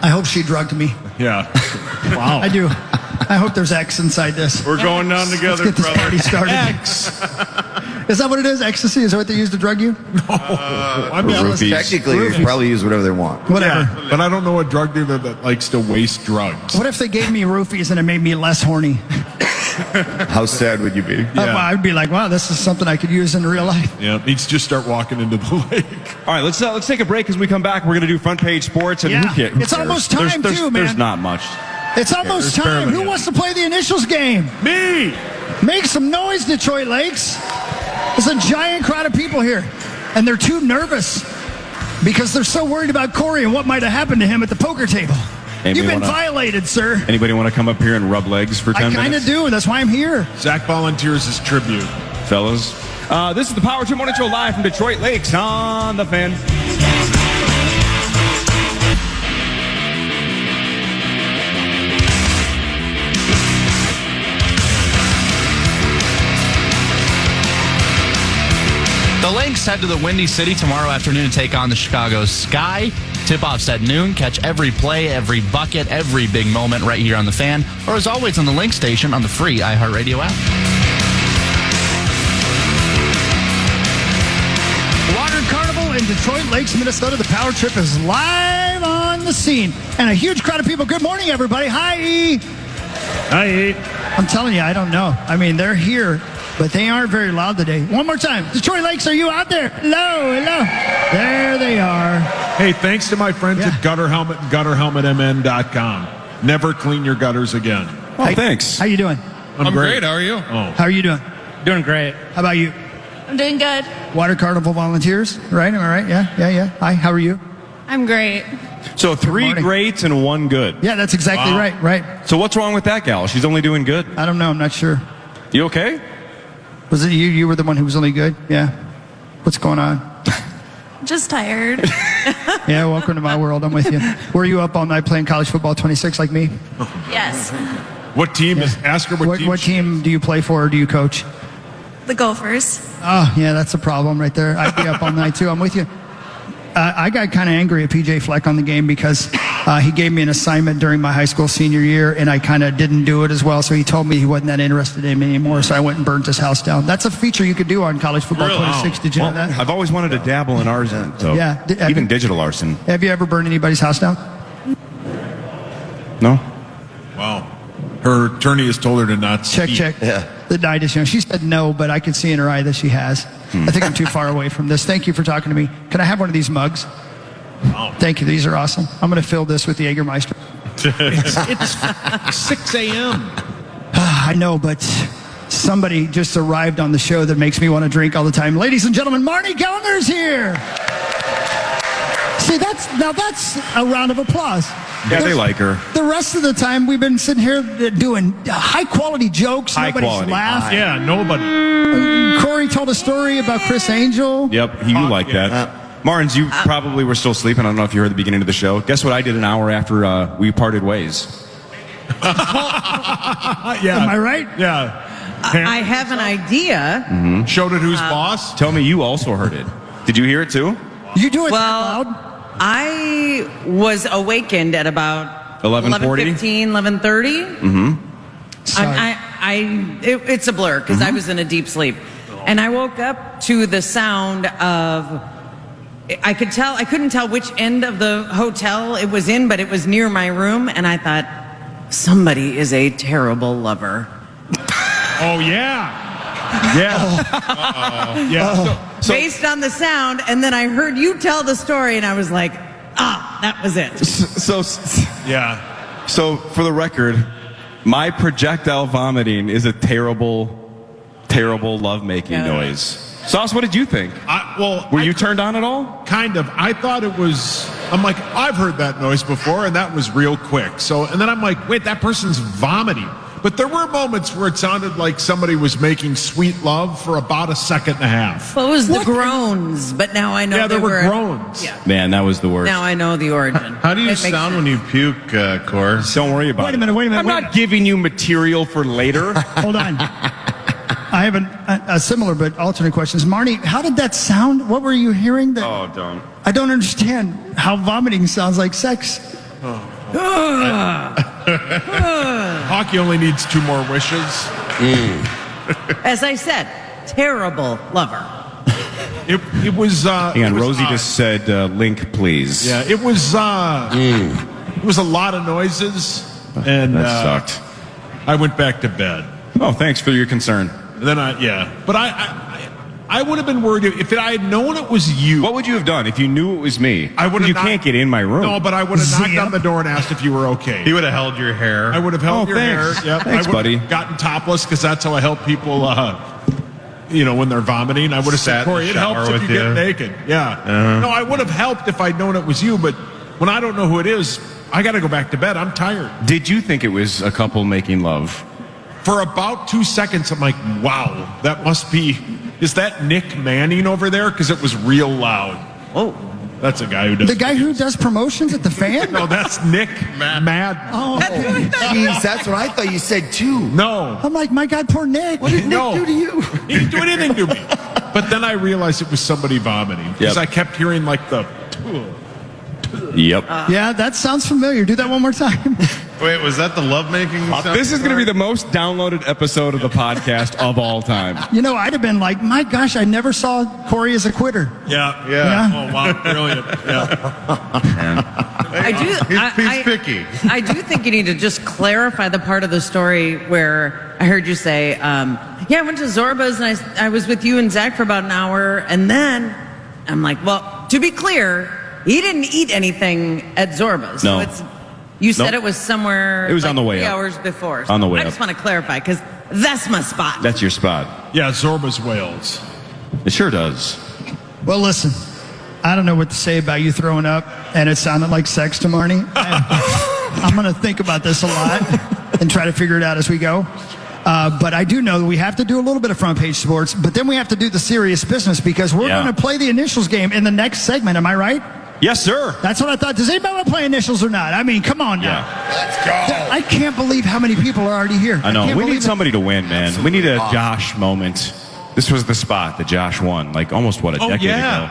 I hope she drugged me. Yeah. Wow. I do. I hope there's X inside this. We're going down together, Let's get this brother. party started. X. Is that what it is? Ecstasy? Is that what they use to drug you? I mean, Technically, they probably use whatever they want. Whatever. yeah, but I don't know a drug dealer that likes to waste drugs. What if they gave me roofies and it made me less horny? How sad would you be? Yeah. I'd be like, wow, this is something I could use in real life. Yeah, needs to just start walking into the lake. All right, let's take a break. As we come back, we're going to do front page sports and Yeah. who cares? It's almost time, there's, too, man. There's not much. It's almost there's time. barely Who any. wants to play the initials game? Me! Make some noise, Detroit Lakes. There's a giant crowd of people here, and they're too nervous because they're so worried about Corey and what might have happened to him at the poker table. Anybody You've been wanna- violated, sir. Anybody want to come up here and rub legs for 10 I minutes? kind of do. That's why I'm here. Zach volunteers as tribute. Fellas. This is the Power 2 Morning Show live from Detroit Lakes on the Fan. The Lynx head to the Windy City tomorrow afternoon to take on the Chicago Sky. Tip-offs at noon. Catch every play, every bucket, every big moment right here on the Fan, or as always on the Lynx station on the free iHeartRadio app. Water Carnival in Detroit Lakes, Minnesota. The Power Trip is live on the scene. And a huge crowd of people. Good morning, everybody. Hi. Hi. I'm telling you, I don't know. I mean, they're here, but they aren't very loud today. One more time. Detroit Lakes, are you out there? Hello, hello. There they are. Hey, thanks to my friends at Gutter Helmet and GutterHelmetMN.com. Never clean your gutters again. Oh, thanks. How you doing? I'm great. How are you? Oh. How are you doing? Doing great. How about you? I'm doing good. Water Carnival volunteers, right? Am I right? Yeah. Hi, how are you? I'm great. So 3 greats and 1 good. Yeah, that's exactly right. So what's wrong with that gal? She's only doing good. I don't know. I'm not sure. You okay? Was it you? You were the one who was only good? Yeah. What's going on? Just tired. Yeah, welcome to my world. I'm with you. Were you up all night playing college football 26 like me? Yes. What team is? Ask her what team. What team do you play for or do you coach? The Gophers. Oh, yeah, that's a problem right there. I'd be up all night too. I'm with you. I got kind of angry at PJ Fleck on the game because he gave me an assignment during my high school senior year, and I kind of didn't do it as well. So he told me he wasn't that interested in me anymore. So I went and burnt his house down. That's a feature you could do on College Football 26. Did you know that? I've always wanted to dabble in arson. So Yeah. even digital arson. Have you ever burned anybody's house down? No. Wow. Her attorney has told her to not speak. Check. Yeah. The night is young. She said no, but I could see in her eye that she has. I think I'm too far away from this. Thank you for talking to me. Can I have one of these mugs? Wow. Thank you. These are awesome. I'm going to fill this with the Jägermeister. It's 6 a.m. I know, but somebody just arrived on the show that makes me want to drink all the time. Ladies and gentlemen, Marnie Kellner's here. See, that's a round of applause. Yeah, they like her. The rest of the time, we've been sitting here doing high-quality jokes. Nobody's laughed. Yeah, nobody. Corey told a story about Chris Angel. Yep, you like that. Martins, you probably were still sleeping. I don't know if you heard the beginning of the show. Guess what I did an hour after we parted ways? Yeah. Am I right? Yeah. I have an idea. Showed it who's boss? Tell me you also heard it. Did you hear it too? You do it Well, that loud? I was awakened at about 11:40? 11:15, 11:30. Sorry. It's a blur because I was in a deep sleep. And I woke up to the sound of, I couldn't tell which end of the hotel it was in, but it was near my room. And I thought, somebody is a terrible lover. Oh, yeah. Yeah. Yeah. Based on the sound, and then I heard you tell the story, and I was like, that was it. Yeah. So for the record, my projectile vomiting is a terrible lovemaking noise. Sauce, what did you think? Were you turned on at all? Kind of. I thought it was, I'm like, I've heard that noise before, and that was real quick. And then I'm like, wait, that person's vomiting. But there were moments where it sounded like somebody was making sweet love for about a second and a half. Well, it was the groans, but now I know there were groans. Yeah. Man, that was the worst. Now I know the origin. How do you sound when you puke, Cor? Don't worry about it. Wait a minute. I'm not giving you material for later. Hold on. I have a similar but alternate questions. Marnie, how did that sound? What were you hearing? Don't. I don't understand how vomiting sounds like sex. Hockey only needs 2 more wishes. As I said, terrible lover. It was. Hang on, it was Rosie odd. just said, "Link, please." Yeah, it was. It was a lot of noises, and That sucked. I went back to bed. Oh, thanks for your concern. And then but I would have been worried if I had known it was you. What would you have done if you knew it was me? I would have. You can't get in my room. No, but I would have knocked on the door and asked if you were okay. He would have held your hair. I would have held your thanks. hair. Yep. Thanks, I would buddy. have gotten topless because that's how I help people. When they're vomiting, I would have said, Sat in "Corey, the it helps shower if you with get you." naked." Yeah. No, I would have helped if I'd known it was you. But when I don't know who it is, I got to go back to bed. I'm tired. Did you think it was a couple making love? For about 2 seconds, I'm like, "Wow, that must be." Is that Nick Manning over there? Because it was real loud. Oh. That's a guy who does. The guy who does promotions at the Fan? No, that's Nick Madden. Oh, Jeez, that's what I thought you said too. No. I'm like, my God, poor Nick. What did Nick No. do to you? He didn't do anything to me. But then I realized it was somebody vomiting. Because Yep. I kept hearing like the. Yep. Yeah, that sounds familiar. Do that one more time. Wait, was that the lovemaking? This is going to be the most downloaded episode of the podcast of all time. You know, I'd have been like, my gosh, I never saw Corey as a quitter. Yeah. Yeah. Oh, wow. Brilliant. Yeah. He's picky. I do think you need to just clarify the part of the story where I heard you say, I went to Zorba's and I was with you and Zach for about an hour. And then I'm like, well, to be clear, he didn't eat anything at Zorba's. No. So you said Nope. it was somewhere It was on the way 3 up. hours before. On the way I just up. want to clarify because that's my spot. That's your spot. Yeah, Zorba's Whales. It sure does. Well, listen, I don't know what to say about you throwing up, and it sounded like sex to Marnie. I'm going to think about this a lot and try to figure it out as we go. But I do know that we have to do a little bit of front page sports, but then we have to do the serious business because we're going to play the initials game in the next segment. Am I right? Yes, sir. That's what I thought. Does anybody want to play initials or not? I mean, come on now. Let's go. I can't believe how many people are already here. I know. We need somebody to win, man. We need a Josh moment. This was the spot that Josh won, like almost, a decade ago.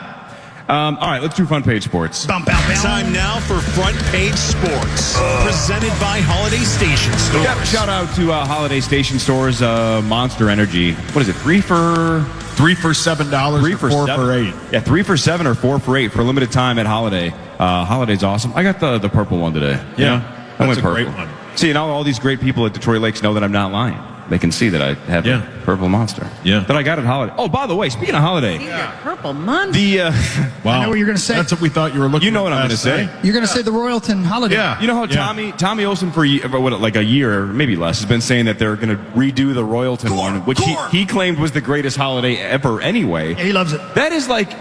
All right, let's do front page sports. Time now for Front Page Sports, presented by Holiday Station Stores. Yeah, shout out to Holiday Station Stores, Monster Energy. What is it, 3 for $7, 3 for $4 for $8. Yeah, 3 for $7 or 4 for $8 for a limited time at Holiday. Holiday's awesome. I got the purple one today. Yeah, I went that's a purple. great one. See, now all these great people at Detroit Lakes know that I'm not lying. They can see that I have a purple Monster. Yeah. That I got at Holiday. Oh, by the way, speaking of Holiday. Purple monster. The, I know what you're going to say. That's what we thought you were looking You know what at I'm going to say. You're going to say the Royalton holiday. Yeah. You know how Tommy Olsen for like a year, or maybe less, has been saying that they're going to redo the Royalton one, which he claimed was the greatest holiday ever anyway. Yeah, he loves it. That is like,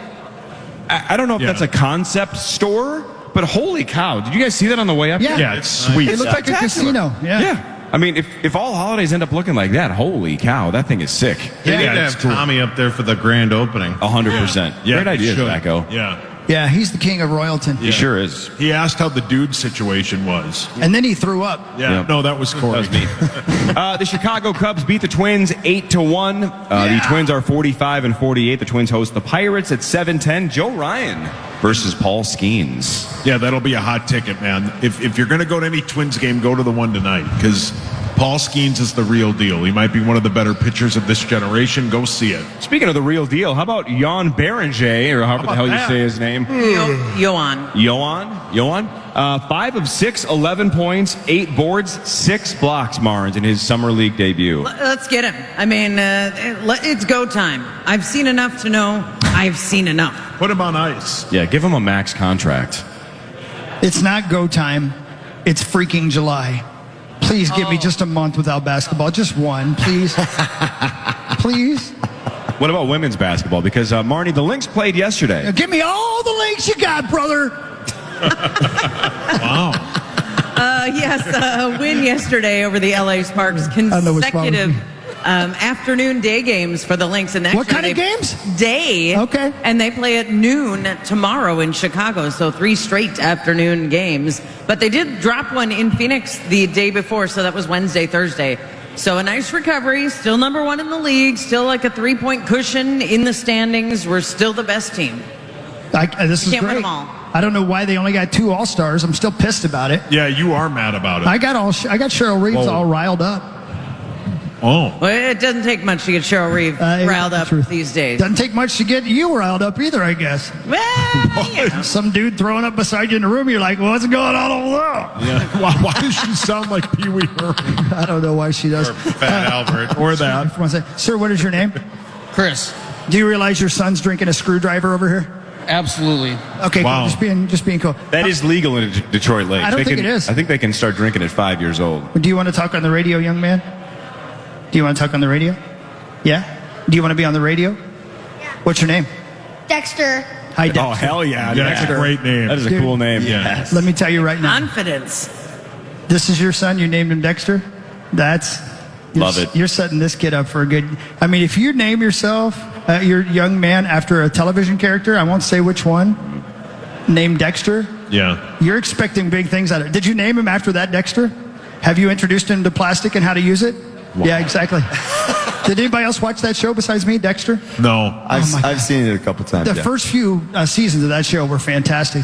I don't know if that's a concept store, but holy cow. Did you guys see that on the way up? Yeah. It's sweet. It looks like a casino. Yeah. I mean, if all holidays end up looking like that, holy cow, that thing is sick. They need to have Tommy up there for the grand opening. 100%. Yeah, Great idea, should. Tobacco. Yeah. Yeah, he's the king of Royalton. He sure is. He asked how the dude situation was. And then he threw up. Yeah. Yep. No, that was Corey. That was me. The Chicago Cubs beat the Twins 8-1. The Twins are 45 and 48. The Twins host the Pirates at 7:10. Joe Ryan versus Paul Skeens. Yeah, that'll be a hot ticket, man. If you're going to go to any Twins game, go to the one tonight because Paul Skeens is the real deal. He might be one of the better pitchers of this generation. Go see it. Speaking of the real deal, how about Jan Berenger, or however the hell you say his name? Yohan. 5 of 6, 11 points, 8 boards, 6 blocks, Marnes, in his summer league debut. Let's get him. I mean, it's go time. I've seen enough to know I've seen enough. Put him on ice. Yeah, give him a max contract. It's not go time. It's freaking July. Please give me just a month without basketball. Just one, please. Please. What about women's basketball? Because, Marnie, the Lynx played yesterday. Give me all the links you got, brother. Wow. Yes, a win yesterday over the LA Sparks. Consecutive afternoon day games for the Lynx. And what kind of games? Day. Okay. And they play at noon tomorrow in Chicago. So 3 straight afternoon games. But they did drop one in Phoenix the day before. So that was Wednesday, Thursday. So a nice recovery. Still number 1 in the league. Still like a 3-point cushion in the standings. We're still the best team. This is Can't win great. them all. I don't know why they only got 2 All-Stars. I'm still pissed about it. Yeah, you are mad about it. I got Cheryl Reeves all riled up. Oh. Well, it doesn't take much to get Cheryl Reeve riled up these days. Doesn't take much to get you riled up either, I guess. Well, you know. Some dude throwing up beside you in the room, you're like, what's going on over there? Yeah. Why does she sound like Pee Wee Herman? I don't know why she does. Or Fat Albert. Or that. Sir, what is your name? Chris. Do you realize your son's drinking a screwdriver over here? Absolutely. Okay, Wow. cool. Just being cool. That is legal in Detroit Lakes. I don't think it is. I think they can start drinking at 5 years old. Do you want to talk on the radio, young man? Do you want to talk on the radio? Yeah? Do you want to be on the radio? Yeah. What's your name? Dexter. Hi, Dexter. Oh, hell yeah. Yeah, that's a great name. That is a Dude. cool name. Yes. Let me tell you right now. Confidence. This is your son. You named him Dexter. Love it. You're setting this kid up for a good. I mean, if you name yourself, your young man, after a television character, I won't say which one, named Dexter. Yeah. You're expecting big things out of it. Did you name him after that, Dexter? Have you introduced him to plastic and how to use it? Wow. Yeah, exactly. Did anybody else watch that show besides me, Dexter? No. I've seen it a couple times. The first few seasons of that show were fantastic.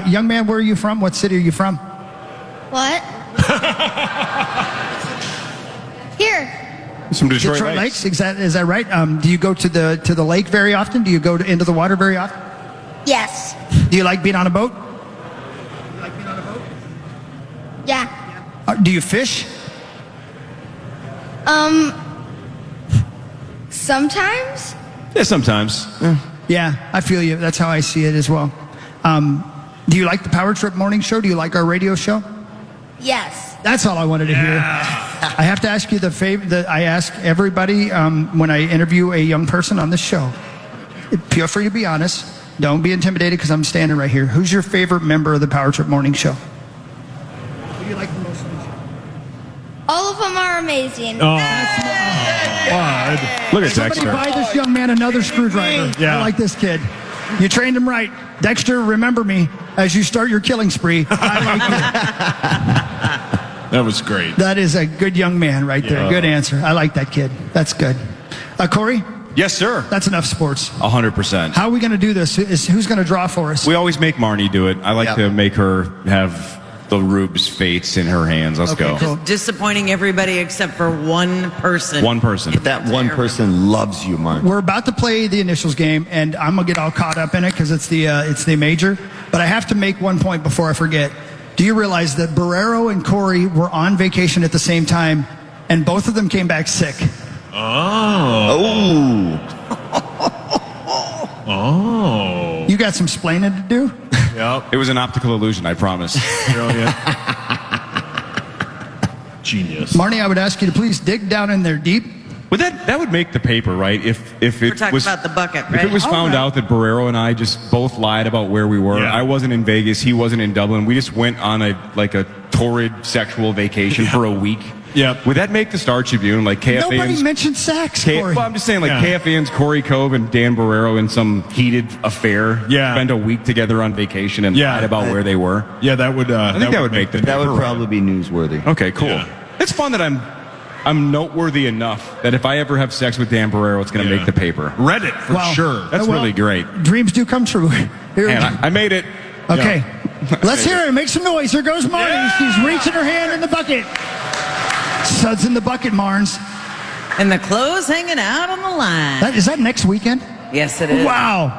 Young man, where are you from? What city are you from? What? Here. Some Detroit Lakes. Is that right? Do you go to the lake very often? Do you go into the water very often? Yes. Do you like being on a boat? Yeah. Do you fish? Sometimes. Yeah, sometimes. Yeah, I feel you. That's how I see it as well. Do you like the Power Trip Morning Show? Do you like our radio show? Yes. That's all I wanted to hear. I have to ask you the favor that I ask everybody when I interview a young person on this show. Feel free to be honest. Don't be intimidated because I'm standing right here. Who's your favorite member of the Power Trip Morning Show? Who do you like the most on the show? All of them are amazing. Oh, Look at Somebody Dexter. buy this young man another screwdriver. Yeah. I like this kid. You trained him right. Dexter, remember me as you start your killing spree. I like you. That was great. That is a good young man right there. Yeah. Good answer. I like that kid. That's good. Corey? Yes, sir. That's enough sports. 100%. How are we going to do this? Who's going to draw for us? We always make Marnie do it. I like to make her have the Rube's fates in her hands. Let's go. cool. Disappointing everybody except for one person. One person. That one person loves you, Mark. We're about to play the initials game, and I'm going to get all caught up in it because it's the major. But I have to make one point before I forget. Do you realize that Barrero and Corey were on vacation at the same time, and both of them came back sick? Oh. You got some splaining to do? Yep. It was an optical illusion, I promise. Brilliant. Genius. Marnie, I would ask you to please dig down in there deep. But that would make the paper, right? If We're it talking was about the bucket, if right? it was found out that Barrero and I just both lied about where we were. Yeah. I wasn't in Vegas, he wasn't in Dublin. We just went on a torrid sexual vacation for a week. Yep. Would that make the Star Tribune like KFAN's? Nobody mentioned sex, Corey. Well, I'm just saying, like Yeah. KFAN's Corey Cove and Dan Barrero in some heated affair. Yeah. Spend a week together on vacation and Yeah. lied about where they were. Yeah, that would. I think that would make the That would paper. probably be newsworthy. Okay, cool. Yeah. It's fun that I'm noteworthy enough that if I ever have sex with Dan Barrero, it's going to Yeah. make the paper. Reddit for Well, sure. That's well, really great. Dreams do come true. Here, And I made it. okay, let's hear it. Make some noise. Here goes Marnie. Yeah. She's reaching her hand in the bucket. Suds in the bucket, Marnes. And the clothes hanging out on the line. Is that next weekend? Yes, it is. Wow.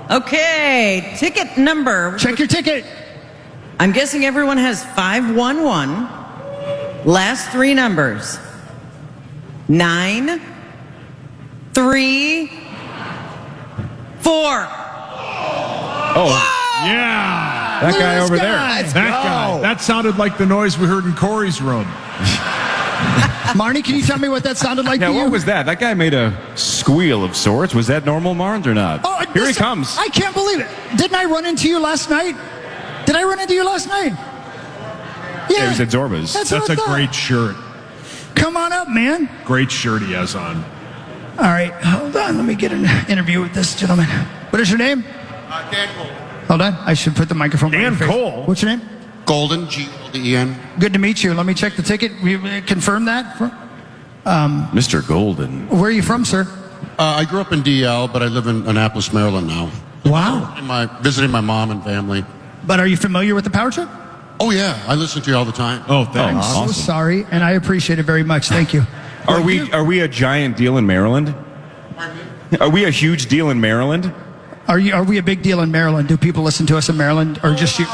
Okay, ticket number. Check your ticket. I'm guessing everyone has 511. Last three numbers. 9, 3, 4. Oh, Yeah. that guy over there. That guy. That sounded like the noise we heard in Corey's room. Marnie, can you tell me what that sounded like Yeah, to you? what was that? That guy made a squeal of sorts. Was that normal, Marnes, or not? Oh, Here he listen, comes. I can't believe it. Didn't I run into you last night? Did I run into you last night? Yeah, he was at Zorba's. That's That's what I a thought. great shirt. Come on up, man. Great shirt he has on. All right, hold on. Let me get an interview with this gentleman. What is your name? Dan Cole. Hold on. I should put the microphone by Dan your face. Cole? What's your name? Golden, G-O-D-E-N. Good to meet you. Let me check the ticket. We confirm that. Mr. Golden. Where are you from, sir? I grew up in DL, but I live in Annapolis, Maryland now. Wow. Visiting my mom and family. But are you familiar with the Power Trip? Oh, yeah. I listen to you all the time. Oh, thanks. I'm so sorry, and I appreciate it very much. Thank you. Are we a giant deal in Maryland? Are we a huge deal in Maryland? Are we a big deal in Maryland? Do people listen to us in Maryland, or just you?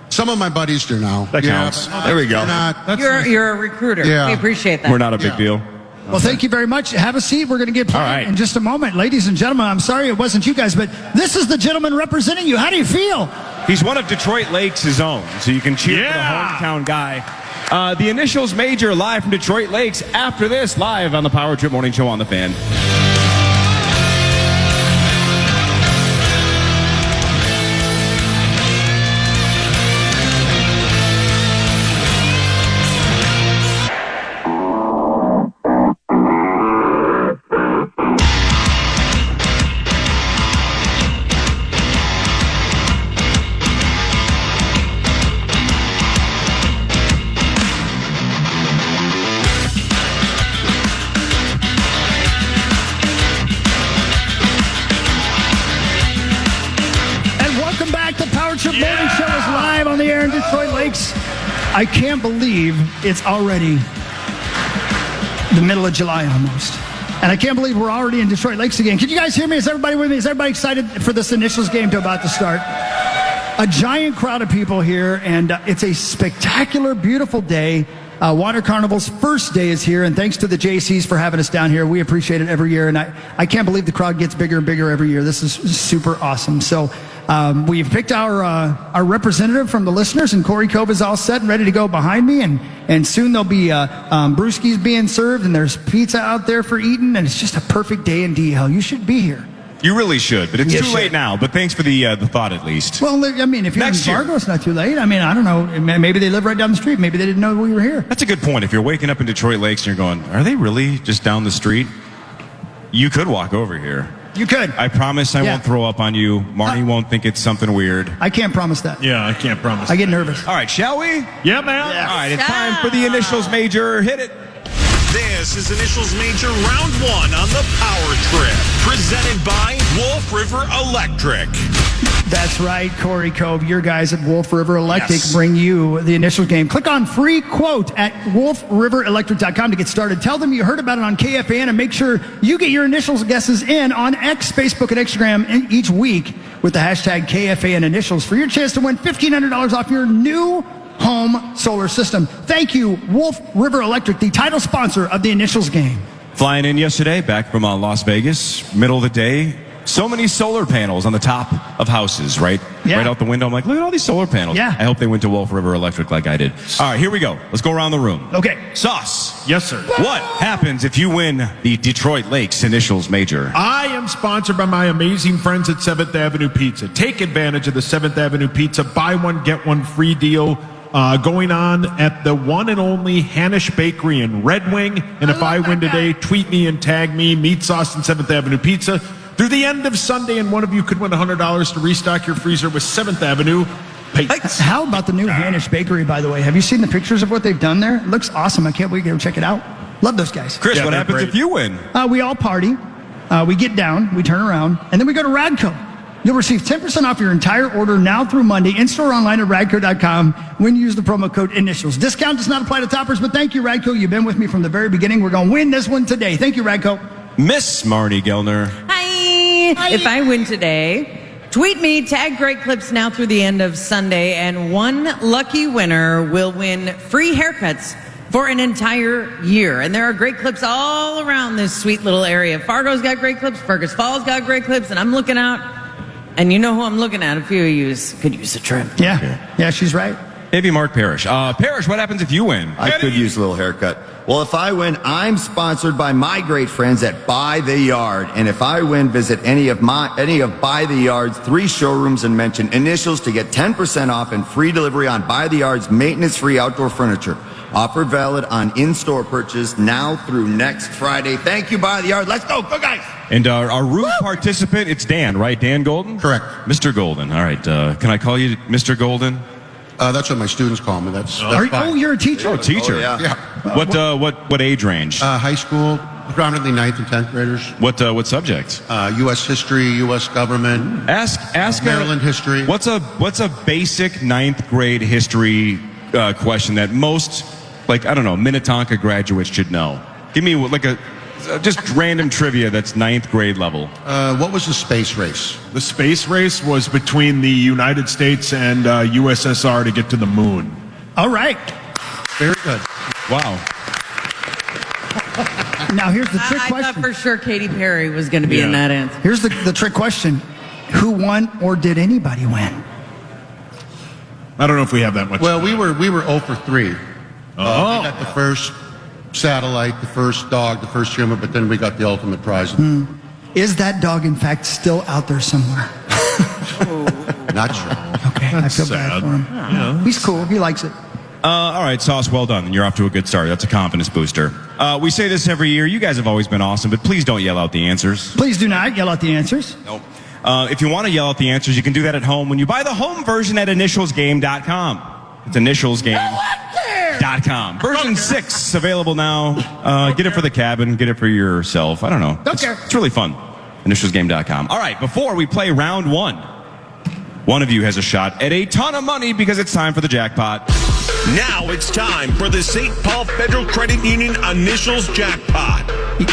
Some of my buddies do now. That counts. but There we go. they're not- You're a recruiter. Yeah. We appreciate that. We're not a big deal. Well, thank you very much. Have a seat. We're going to get playing All right. in just a moment. Ladies and gentlemen, I'm sorry it wasn't you guys, but this is the gentleman representing you. How do you feel? He's one of Detroit Lakes' own, so you can cheer for the hometown guy. The Initials Major live from Detroit Lakes after this, live on the Power Trip Morning Show on the Fan. And welcome back. The Power Trip Morning Show is live on the air in Detroit Lakes. I can't believe it's already the middle of July almost. And I can't believe we're already in Detroit Lakes again. Can you guys hear me? Is everybody with me? Is everybody excited for this Initials game about to start? A giant crowd of people here, and it's a spectacular, beautiful day. Water Carnival's first day is here, and thanks to the JCs for having us down here. We appreciate it every year, and I can't believe the crowd gets bigger and bigger every year. This is super awesome. So we've picked our representative from the listeners, and Corey Cove is all set and ready to go behind me, and soon there'll be brewskis being served, and there's pizza out there for eating, and it's just a perfect day in DL. You should be here. You really should, but it's You too should. late now. But thanks for the thought at least. Well, I mean, if you're Next in year. Fargo, it's not too late. I mean, I don't know. Maybe they live right down the street. Maybe they didn't know we were here. That's a good point. If you're waking up in Detroit Lakes and you're going, are they really just down the street? You could walk over here. You could. I promise I Yeah. won't throw up on you. Marnie won't think it's something weird. I can't promise that. Yeah, I can't promise. I get nervous. All right, shall we? Yeah, man. Yeah. All right, it's time for the initials major. Hit it. This is Initials Major Round 1 on the Power Trip, presented by Wolf River Electric. That's right, Corey Cove. Your guys at Wolf River Electric Yes. bring you the initial game. Click on free quote at wolfriverelectric.com to get started. Tell them you heard about it on KFAN and make sure you get your initials guesses in on X, Facebook, and Instagram each week with the hashtag KFAN initials for your chance to win $1,500 off your new home solar system. Thank you, Wolf River Electric, the title sponsor of the initials game. Flying in yesterday, back from Las Vegas, middle of the day. So many solar panels on the top of houses, right? Yeah. Right out the window. I'm like, look at all these solar panels. Yeah. I hope they went to Wolf River Electric like I did. All right, here we go. Let's go around the room. Okay. Sauce. Yes, sir. What happens if you win the Detroit Lakes initials major? I am sponsored by my amazing friends at 7th Avenue Pizza. Take advantage of the 7th Avenue Pizza buy one, get one free deal going on at the one and only Hanish Bakery in Red Wing. And if I win today, tweet me and tag me, Meat Sauce and 7th Avenue Pizza. Through the end of Sunday, and one of you could win $100 to restock your freezer with 7th Avenue Pizza. How about the new Hanish Bakery, by the way? Have you seen the pictures of what they've done there? It looks awesome. I can't wait to go check it out. Love those guys. Chris, Yeah, what they're happens great. if you win? We all party. We get down. We turn around. And then we go to Radco. You'll receive 10% off your entire order now through Monday. In-store online at radco.com when you use the promo code initials. Discount does not apply to toppers, but thank you, Radco. You've been with me from the very beginning. We're going to win this one today. Thank you, Radco. Miss Marnie Gellner. Hi. If I win today, tweet me, tag Great Clips now through the end of Sunday, and one lucky winner will win free haircuts for an entire year. And there are Great Clips all around this sweet little area. Fargo's got Great Clips, Fergus Falls got Great Clips, and I'm looking out, and you know who I'm looking at. A few of you could use a trim. Yeah, she's right. Maybe Mark Parrish. Parrish, what happens if you win? I could use a little haircut. Well, if I win, I'm sponsored by my great friends at Buy the Yard. And if I win, visit any of Buy the Yard's 3 showrooms and mention initials to get 10% off and free delivery on Buy the Yard's maintenance-free outdoor furniture. Offer valid on in-store purchase now through next Friday. Thank you, Buy the Yard. Let's go guys. And our room participant, it's Dan, right? Dan Golden? Correct. Mr. Golden. All right. Can I call you Mr. Golden? That's what my students call me. That's Oh, fine. you're a teacher? Oh, teacher. yeah. What age range? High school, predominantly 9th and 10th graders. What subject? U.S. history, U.S. government. Ask Maryland history. What's a basic 9th grade history question that most, like, I don't know, Minnetonka graduates should know? Give me like just random trivia that's 9th grade level. What was the space race? The space race was between the United States and USSR to get to the moon. All right. Very good. Wow. Now, here's the trick I question. thought for sure Katy Perry was going to be in that answer. Here's the trick question. Who won or did anybody win? I don't know if we have that much. Well, we were 0 for 3. We got the first satellite, the first dog, the first human, but then we got the ultimate prize. Is that dog, in fact, still out there somewhere? Not sure. Okay, I feel bad for him. Yeah. He's cool. He likes it. All right, Sauce, well done. You're off to a good start. That's a confidence booster. We say this every year. You guys have always been awesome, but please don't yell out the answers. Please do not yell out the answers. Nope. If you want to yell out the answers, you can do that at home when you buy the home version at initialsgame.com. It's initialsgame.com. Version 6 available now. Get it for the cabin. Get it for yourself. I don't know. It's really fun. Initialsgame.com. All right, before we play round 1, one of you has a shot at a ton of money because it's time for the jackpot. Now it's time for the St. Paul Federal Credit Union Initials Jackpot.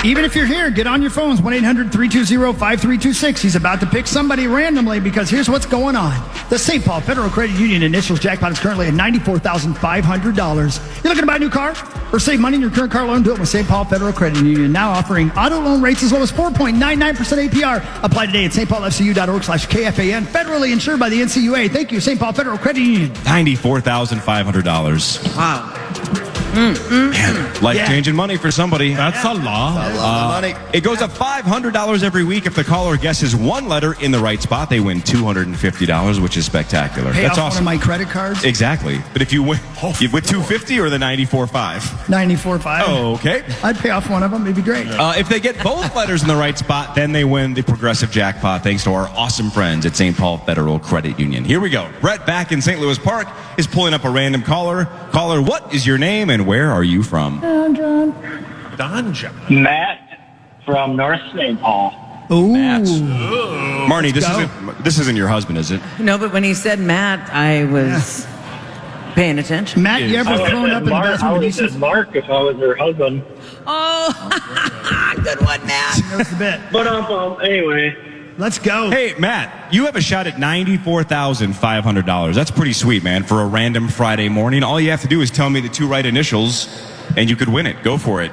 Even if you're here, get on your phones, 1-800-320-5326. He's about to pick somebody randomly because here's what's going on. The St. Paul Federal Credit Union Initials Jackpot is currently at $94,500. You're looking to buy a new car or save money in your current car loan? Do it with St. Paul Federal Credit Union, now offering auto loan rates as low as 4.99% APR. Apply today at stpaulfcu.org/KFAN. Federally insured by the NCUA. Thank you, St. Paul Federal Credit Union. $94,500. Wow. Life-changing money for somebody. That's a lot. Money. It goes up $500 every week if the caller guesses one letter in the right spot. They win $250, which is spectacular. Pay That's off awesome. one of my credit cards. Exactly. But if you win, you with $250 or the $94.5? $94.5. Oh, okay. I'd pay off one of them. It'd be great. If they get both letters in the right spot, then they win the progressive jackpot thanks to our awesome friends at St. Paul Federal Credit Union. Here we go. Brett back in St. Louis Park is pulling up a random caller. Caller, what is your name and where are you from? Don John. Matt from North St. Paul. Ooh. Matt. Marnie, this isn't your husband, is it? No, but when he said Matt, I was paying attention. Matt, you ever thrown up in the bathroom? I would have said Mark if I was her husband. Oh, good one, Matt. Knows the bit. But anyway. Let's go. Hey, Matt, you have a shot at $94,500. That's pretty sweet, man, for a random Friday morning. All you have to do is tell me the two right initials, and you could win it. Go for it.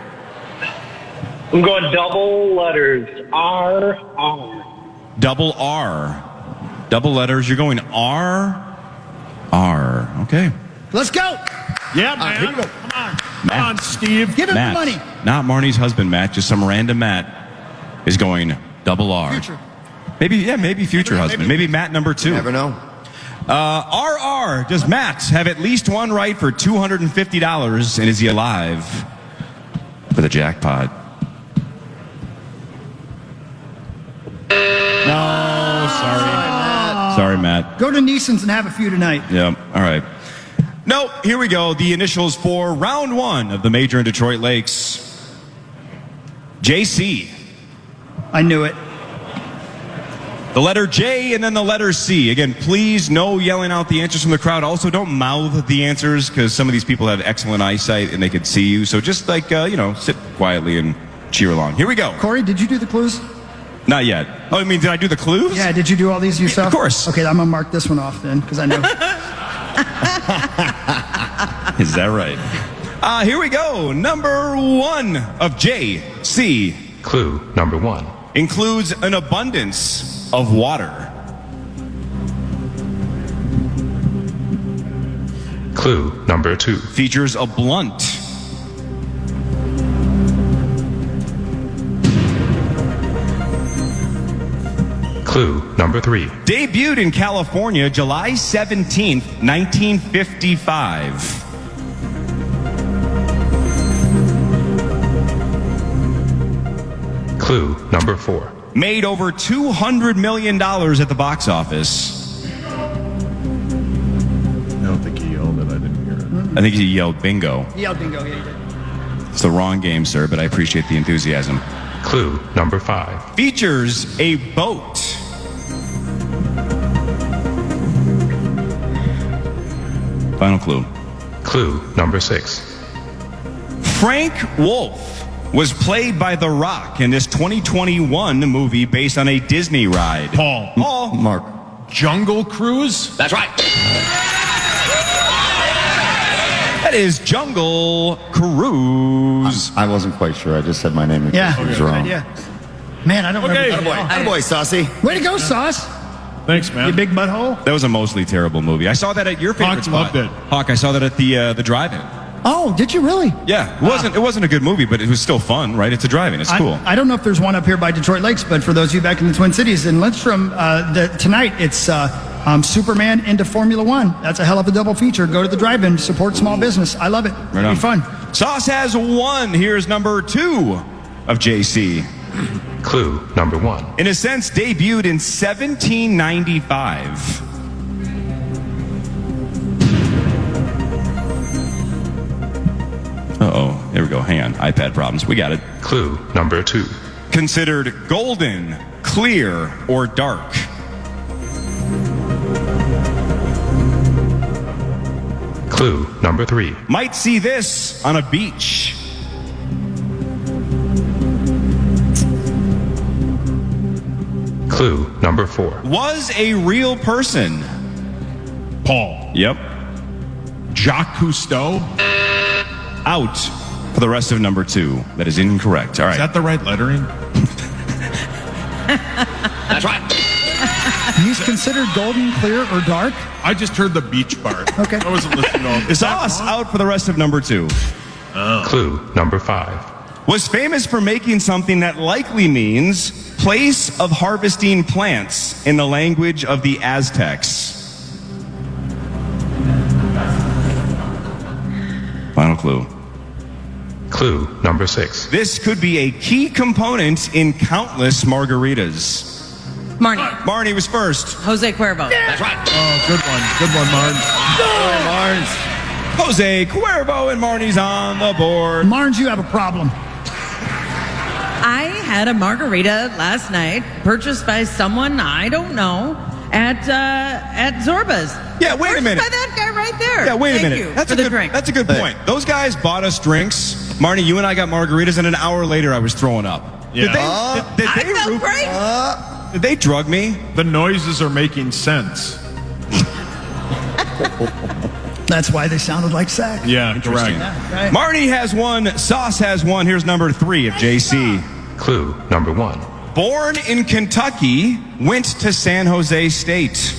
I'm going double letters. R. Double R. Double letters. You're going R. R. Okay. Let's go. Yeah, man. Here we go. Come on, Steve. Give him Matt, the money. not Marnie's husband, Matt. Just some random Matt is going double R. Future. Maybe future husband. Maybe Matt number 2. Never know. RR, does Matt have at least one right for $250? And is he alive for the jackpot? No, sorry. Sorry, Matt. Go to Neeson's and have a few tonight. Yeah, all right. No, here we go. The initials for round 1 of the Major in Detroit Lakes. JC. I knew it. The letter J and then the letter C. Again, please, no yelling out the answers from the crowd. Also, don't mouth the answers because some of these people have excellent eyesight and they could see you. So just sit quietly and cheer along. Here we go. Corey, did you do the clues? Not yet. Oh, I mean, did I do the clues? Yeah, did you do all these yourself? Of course. Okay, I'm going to mark this one off then because I know. Is that right? Here we go. Number 1 of J, C. Clue number 1. Includes an abundance of water. Clue number 2. Features a blunt. Clue number 3. Debuted in California July 17th, 1955. Clue number 4. Made over $200 million at the box office. I don't think he yelled it. I didn't hear it. I think he yelled bingo. He yelled bingo. Yeah, he did. It's the wrong game, sir, but I appreciate the enthusiasm. Clue number 5. Features a boat. Final clue. Clue number 6. Frank Wolf was played by The Rock in this 2021 movie based on a Disney ride. Paul. Mark. Jungle Cruise? That's right. That is Jungle Cruise. I wasn't quite sure. I just said my name. Yeah, It was good wrong. idea. Man, I don't remember. Attaboy, Saucy. Way to go, Sauce. Thanks, man. You big butthole. That was a mostly terrible movie. I saw that at your favorite spot. loved it. Hawk, I saw that at the drive-in. Oh, did you really? Yeah, it wasn't a good movie, but it was still fun, right? It's a drive-in. It's cool. I don't know if there's one up here by Detroit Lakes, but for those of you back in the Twin Cities in Lindstrom, tonight it's Superman into Formula One. That's a hell of a double feature. Go to the drive-in, support small business. I love it. It'll be fun. Sauce has 1. Here's number 2 of JC. Clue number 1. In a sense, debuted in 1795. Uh-oh. There we go. Hang on. iPad problems. We got it. Clue number 2. Considered golden, clear, or dark. Clue number 3. Might see this on a beach. Clue number 4. Was a real person. Paul. Yep. Jacques Cousteau? Out for the rest of number 2. That is incorrect. All right. Is that the right lettering? That's right. He's considered golden, clear, or dark? I just heard the beach part. Okay. I wasn't listening to all Sauce out for the rest of number 2. Clue number 5. Was famous for making something that likely means place of harvesting plants in the language of the Aztecs. Final clue. Clue number 6. This could be a key component in countless margaritas. Marnie. Marnie was first. Jose Cuervo. That's right. Oh, good one. Good one, Marnes. Marnes. Jose Cuervo and Marnie's on the board. Marnes, you have a problem. I had a margarita last night, purchased by someone I don't know, at Zorba's. Yeah, wait a minute. By that guy right there. Yeah, wait a minute. Thank you That's for a the good drink. That's a good point. Those guys bought us drinks. Marnie, you and I got margaritas, and an hour later I was throwing up. Yeah. Did they I felt great. Did they drug me? The noises are making sense. That's why they sounded like sax. Yeah, Interesting. correct. Right. Marnie has one. Sauce has one. Here's number 3 of JC. Clue number 1. Born in Kentucky, went to San Jose State.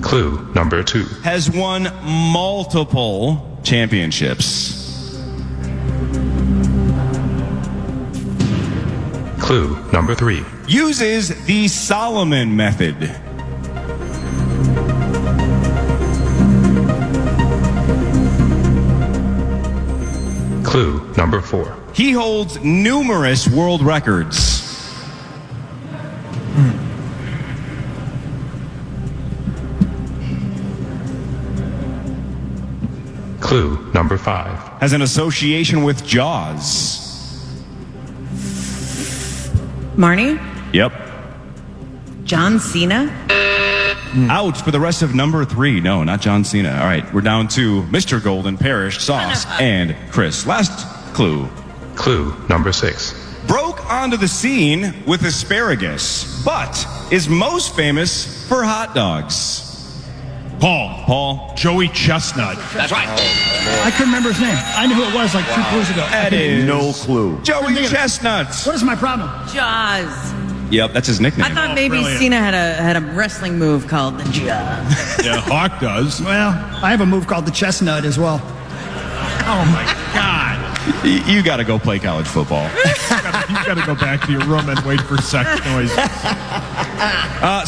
Clue number 2. Has won multiple championships. Clue number 3. Uses the Solomon method. Clue number 4. He holds numerous world records. Clue number 5. Has an association with Jaws. Marnie? Yep. John Cena? Out for the rest of number 3. No, not John Cena. All right, we're down to Mr. Golden, Parrish, Sauce, and Chris. Last clue. Clue number 6. Broke onto the scene with asparagus, but is most famous for hot dogs. Paul. Joey Chestnut. That's right. I couldn't remember his name. I knew who it was like 2 clues ago. That is No clue. Joey Chestnut. What is my problem? Jaws. Yep, that's his nickname. I thought maybe brilliant. Cena had a wrestling move called the Jaws. Yeah, Hawk does. Well, I have a move called the chestnut as well. Oh my God. You got to go play college football. You got to go back to your room and wait for sex noises.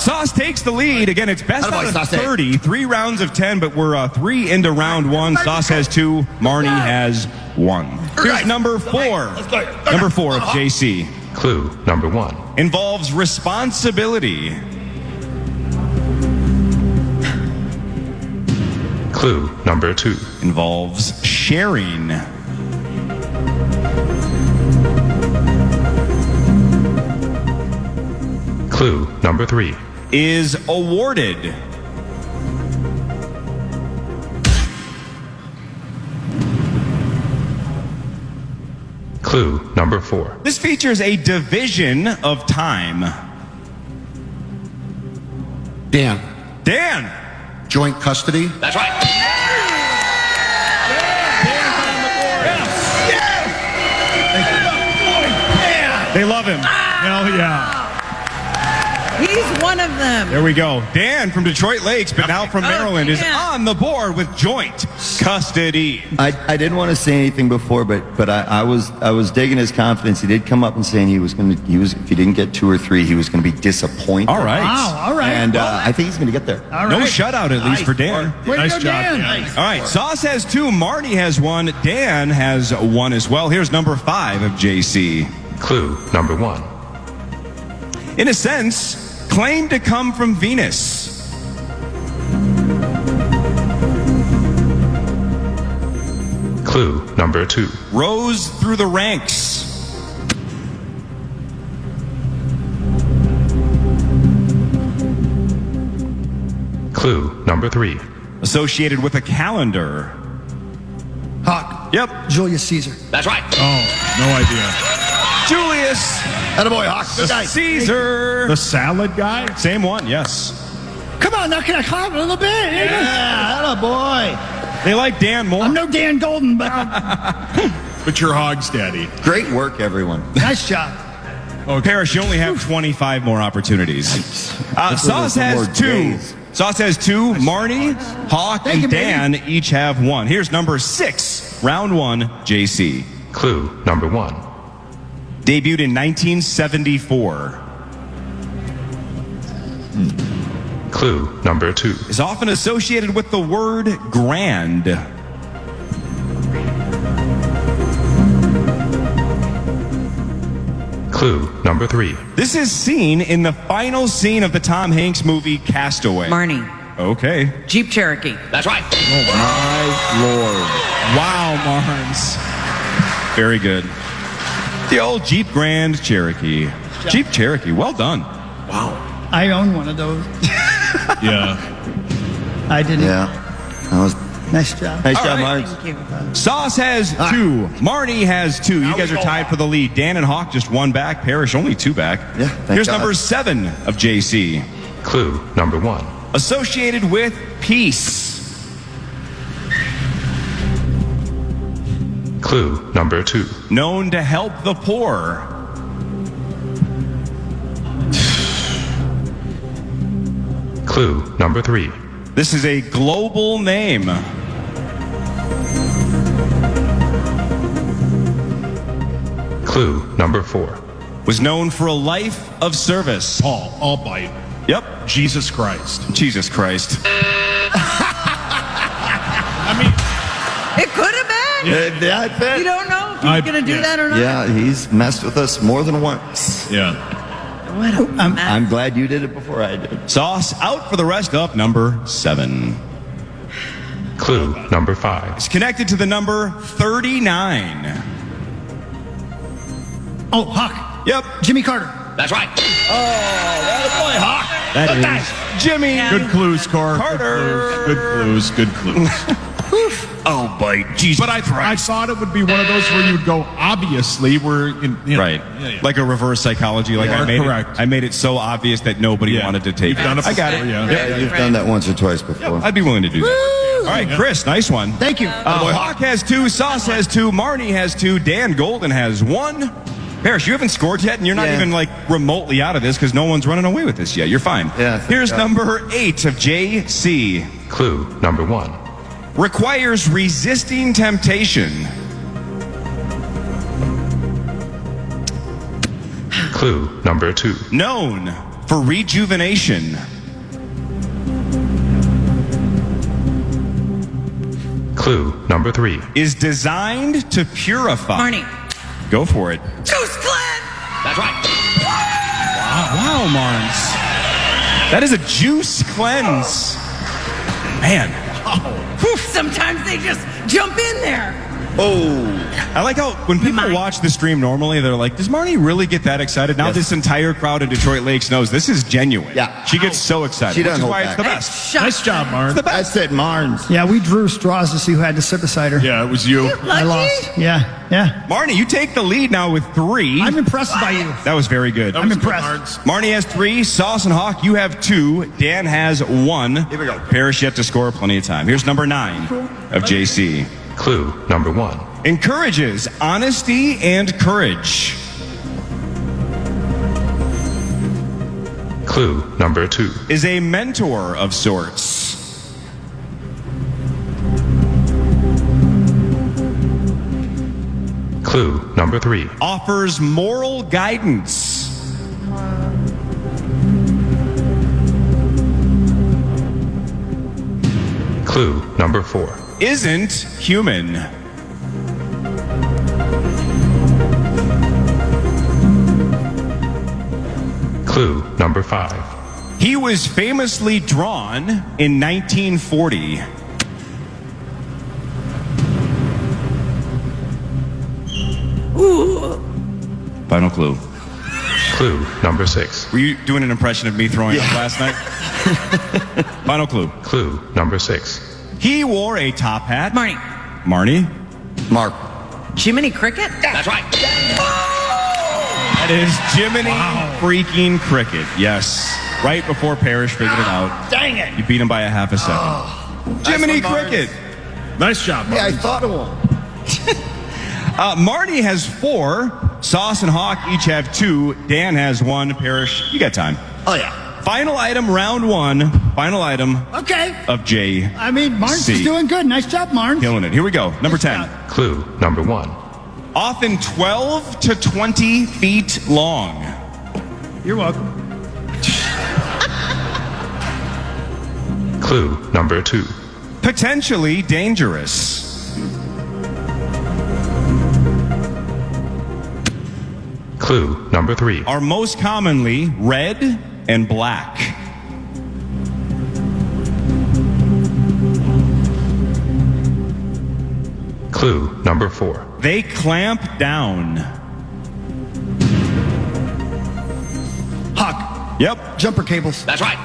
Sauce takes the lead. Again, it's best out of 30. 3 rounds of 10, but we're 3 into round 1. Sauce has 2. Marnie has 1. Here's number 4. Number 4 of JC. Clue number 1. Involves responsibility. Clue number 2. Involves sharing. Clue number 3. Is awarded. Clue number 4. This features a division of time. Dan. Dan. Joint custody. That's right. They love him. Hell yeah. He's one of them. There we go. Dan from Detroit Lakes, but now from Maryland, is on the board with joint custody. I didn't want to say anything before, but I was digging his confidence. He did come up and saying if he didn't get 2 or 3, he was going to be disappointed. All right. Wow, all right. And I think he's going to get there. All No right. shutout, at least for Dan. Way to Nice go, job, Dan. Dan. All right, Sauce has 2, Marnie has 1, Dan has 1 as well. Here's number 5 of JC. Clue number 1. In a sense, claimed to come from Venus. Clue number 2. Rose through the ranks. Clue number 3. Associated with a calendar. Hawk. Yep. Julius Caesar. That's right. Oh, no idea. Julius Attaboy, Hawk. Good guy. Caesar. The salad guy? Same one, yes. Come on, now can I climb a little bit? Yeah, attaboy. They like Dan more. I'm no Dan Golden, but But you're Hog's daddy. Great work, everyone. nice job. Oh, Parrish, you only have 25 more opportunities. Sauce has 2. Sauce has 2. Marnie, Hawk, Thank and you, baby. Dan each have 1. Here's number 6, round 1, JC. Clue number 1. Debuted in 1974. Clue number 2. Is often associated with the word grand. Clue number 3. This is seen in the final scene of the Tom Hanks movie Castaway. Marnie. Okay. Jeep Cherokee. That's right. Oh my Lord. Wow, Marnes. Very good. The old Jeep Grand Cherokee. Jeep Cherokee, well done. Wow. I own one of those. Yeah. I didn't. Yeah. That was Nice job. nice All job, right. Marge. Thank you. Sauce has 2. Marnie has 2. You guys are tied for the lead. Dan and Hawk just 1 back. Parrish only 2 back. Yeah, thank Here's God. number 7 of JC. Clue number 1. Associated with peace. Clue number 2. Known to help the poor. Clue number 3. This is a global name. Clue number 4. Was known for a life of service. Paul, I'll bite. Yep. Jesus Christ. Jesus Christ. I mean, It could have been. Yeah, I bet. You don't know if he's going to do that or not. Yeah, he's messed with us more than once. yeah. What a mess. I'm glad you did it before I did. Sauce out for the rest of number 7. Clue number 5. It's connected to the number 39. Oh, Hawk. Yep. Jimmy Carter. That's right. That is Jimmy Good clues, Cor. Carter. Good clues. Good clues. Oh, boy. Jesus But I thought it would be one of those where you would go, obviously, we're in. You know, Right. Yeah, yeah. Like a reverse psychology. Like Yeah, I made it so obvious that nobody Yeah. wanted to take You've done it I got before, it. yeah. Yep. Yeah, you've done that once or twice before. I'd be willing to do that. All right, Chris, nice one. Thank you. Hawk has 2, Sauce has 2, Marnie has 2, Dan Golden has 1. Parrish, you haven't scored yet, and you're not Yeah. even like remotely out of this because no one's running away with this yet. You're fine. Yeah, thank Here's God. number 8 of JC. Clue number 1. Requires resisting temptation. Clue number 2. Known for rejuvenation. Clue number 3. Is designed to purify. Marnie. Go for it. Juice Glenn. That's right. Wow, Marnes. That is a juice cleanse. Man. Sometimes they just jump in there. Oh. I like how when people watch the stream normally, they're like, does Marnie really get that excited? Now Yes. this entire crowd in Detroit Lakes knows this is genuine. Yeah. She gets so excited. She Which doesn't is hold why back. it's the best. Nice job, Marn. That's it, Marnes. Yeah, we drew straws to see who had to sip a cider. Yeah, it was you. I lost. Yeah, yeah. Marnie, you take the lead now with 3. I'm impressed by you. That was very good. That was good, impressed. Marns. Marnie has 3. Sauce and Hawk, you have 2. Dan has 1. Here we go. Parrish yet to score, plenty of time. Here's number 9 of JC. Clue number 1. Encourages honesty and courage. Clue number 2. Is a mentor of sorts. Clue number 3. Offers moral guidance. Clue number 4. Isn't human. Clue number 5. He was famously drawn in 1940. Final clue. Clue number 6. Were you doing an impression of me throwing up last night? Final clue. Clue number 6. He wore a top hat. Marnie. Marnie? Mark. Jiminy Cricket? That's right. That is Jiminy freaking Cricket. Yes. Right before Parrish figured it out. Dang it. You beat him by a half a second. Jiminy one, Marnes. Cricket. Nice job, Yeah, I Marns. thought of one. Marnie has 4. Sauce and Hawk each have 2. Dan has 1. Parrish, you got time. Oh, yeah. Final item, round one. Final item Okay. of J. I mean, Marnes C. is doing good. Nice job, Marnes. Killing it. Here we go. Number 10. Clue number 1. Often 12 to 20 feet long. You're welcome. Clue number 2. Potentially dangerous. Clue number 3. Are most commonly red and black. Clue number 4. They clamp down. Hawk. Yep. Jumper cables. That's right.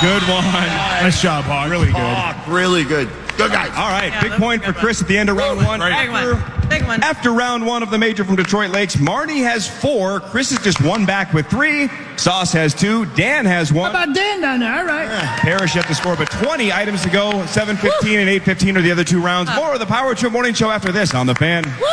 Good one. Nice job, Hawk. Really good. Hawk, really good. Good guys. All right, big point for Chris at the end of round one. Big one. Big one. After round one of the major from Detroit Lakes, Marnie has 4. Chris is just 1 back with 3. Sauce has 2. Dan has 1. How about Dan down there? All right. Parrish yet to score, but 20 items to go. 7:15 and 8:15 are the other 2 rounds. More of the Power Trip Morning Show after this on the Fan. Woo!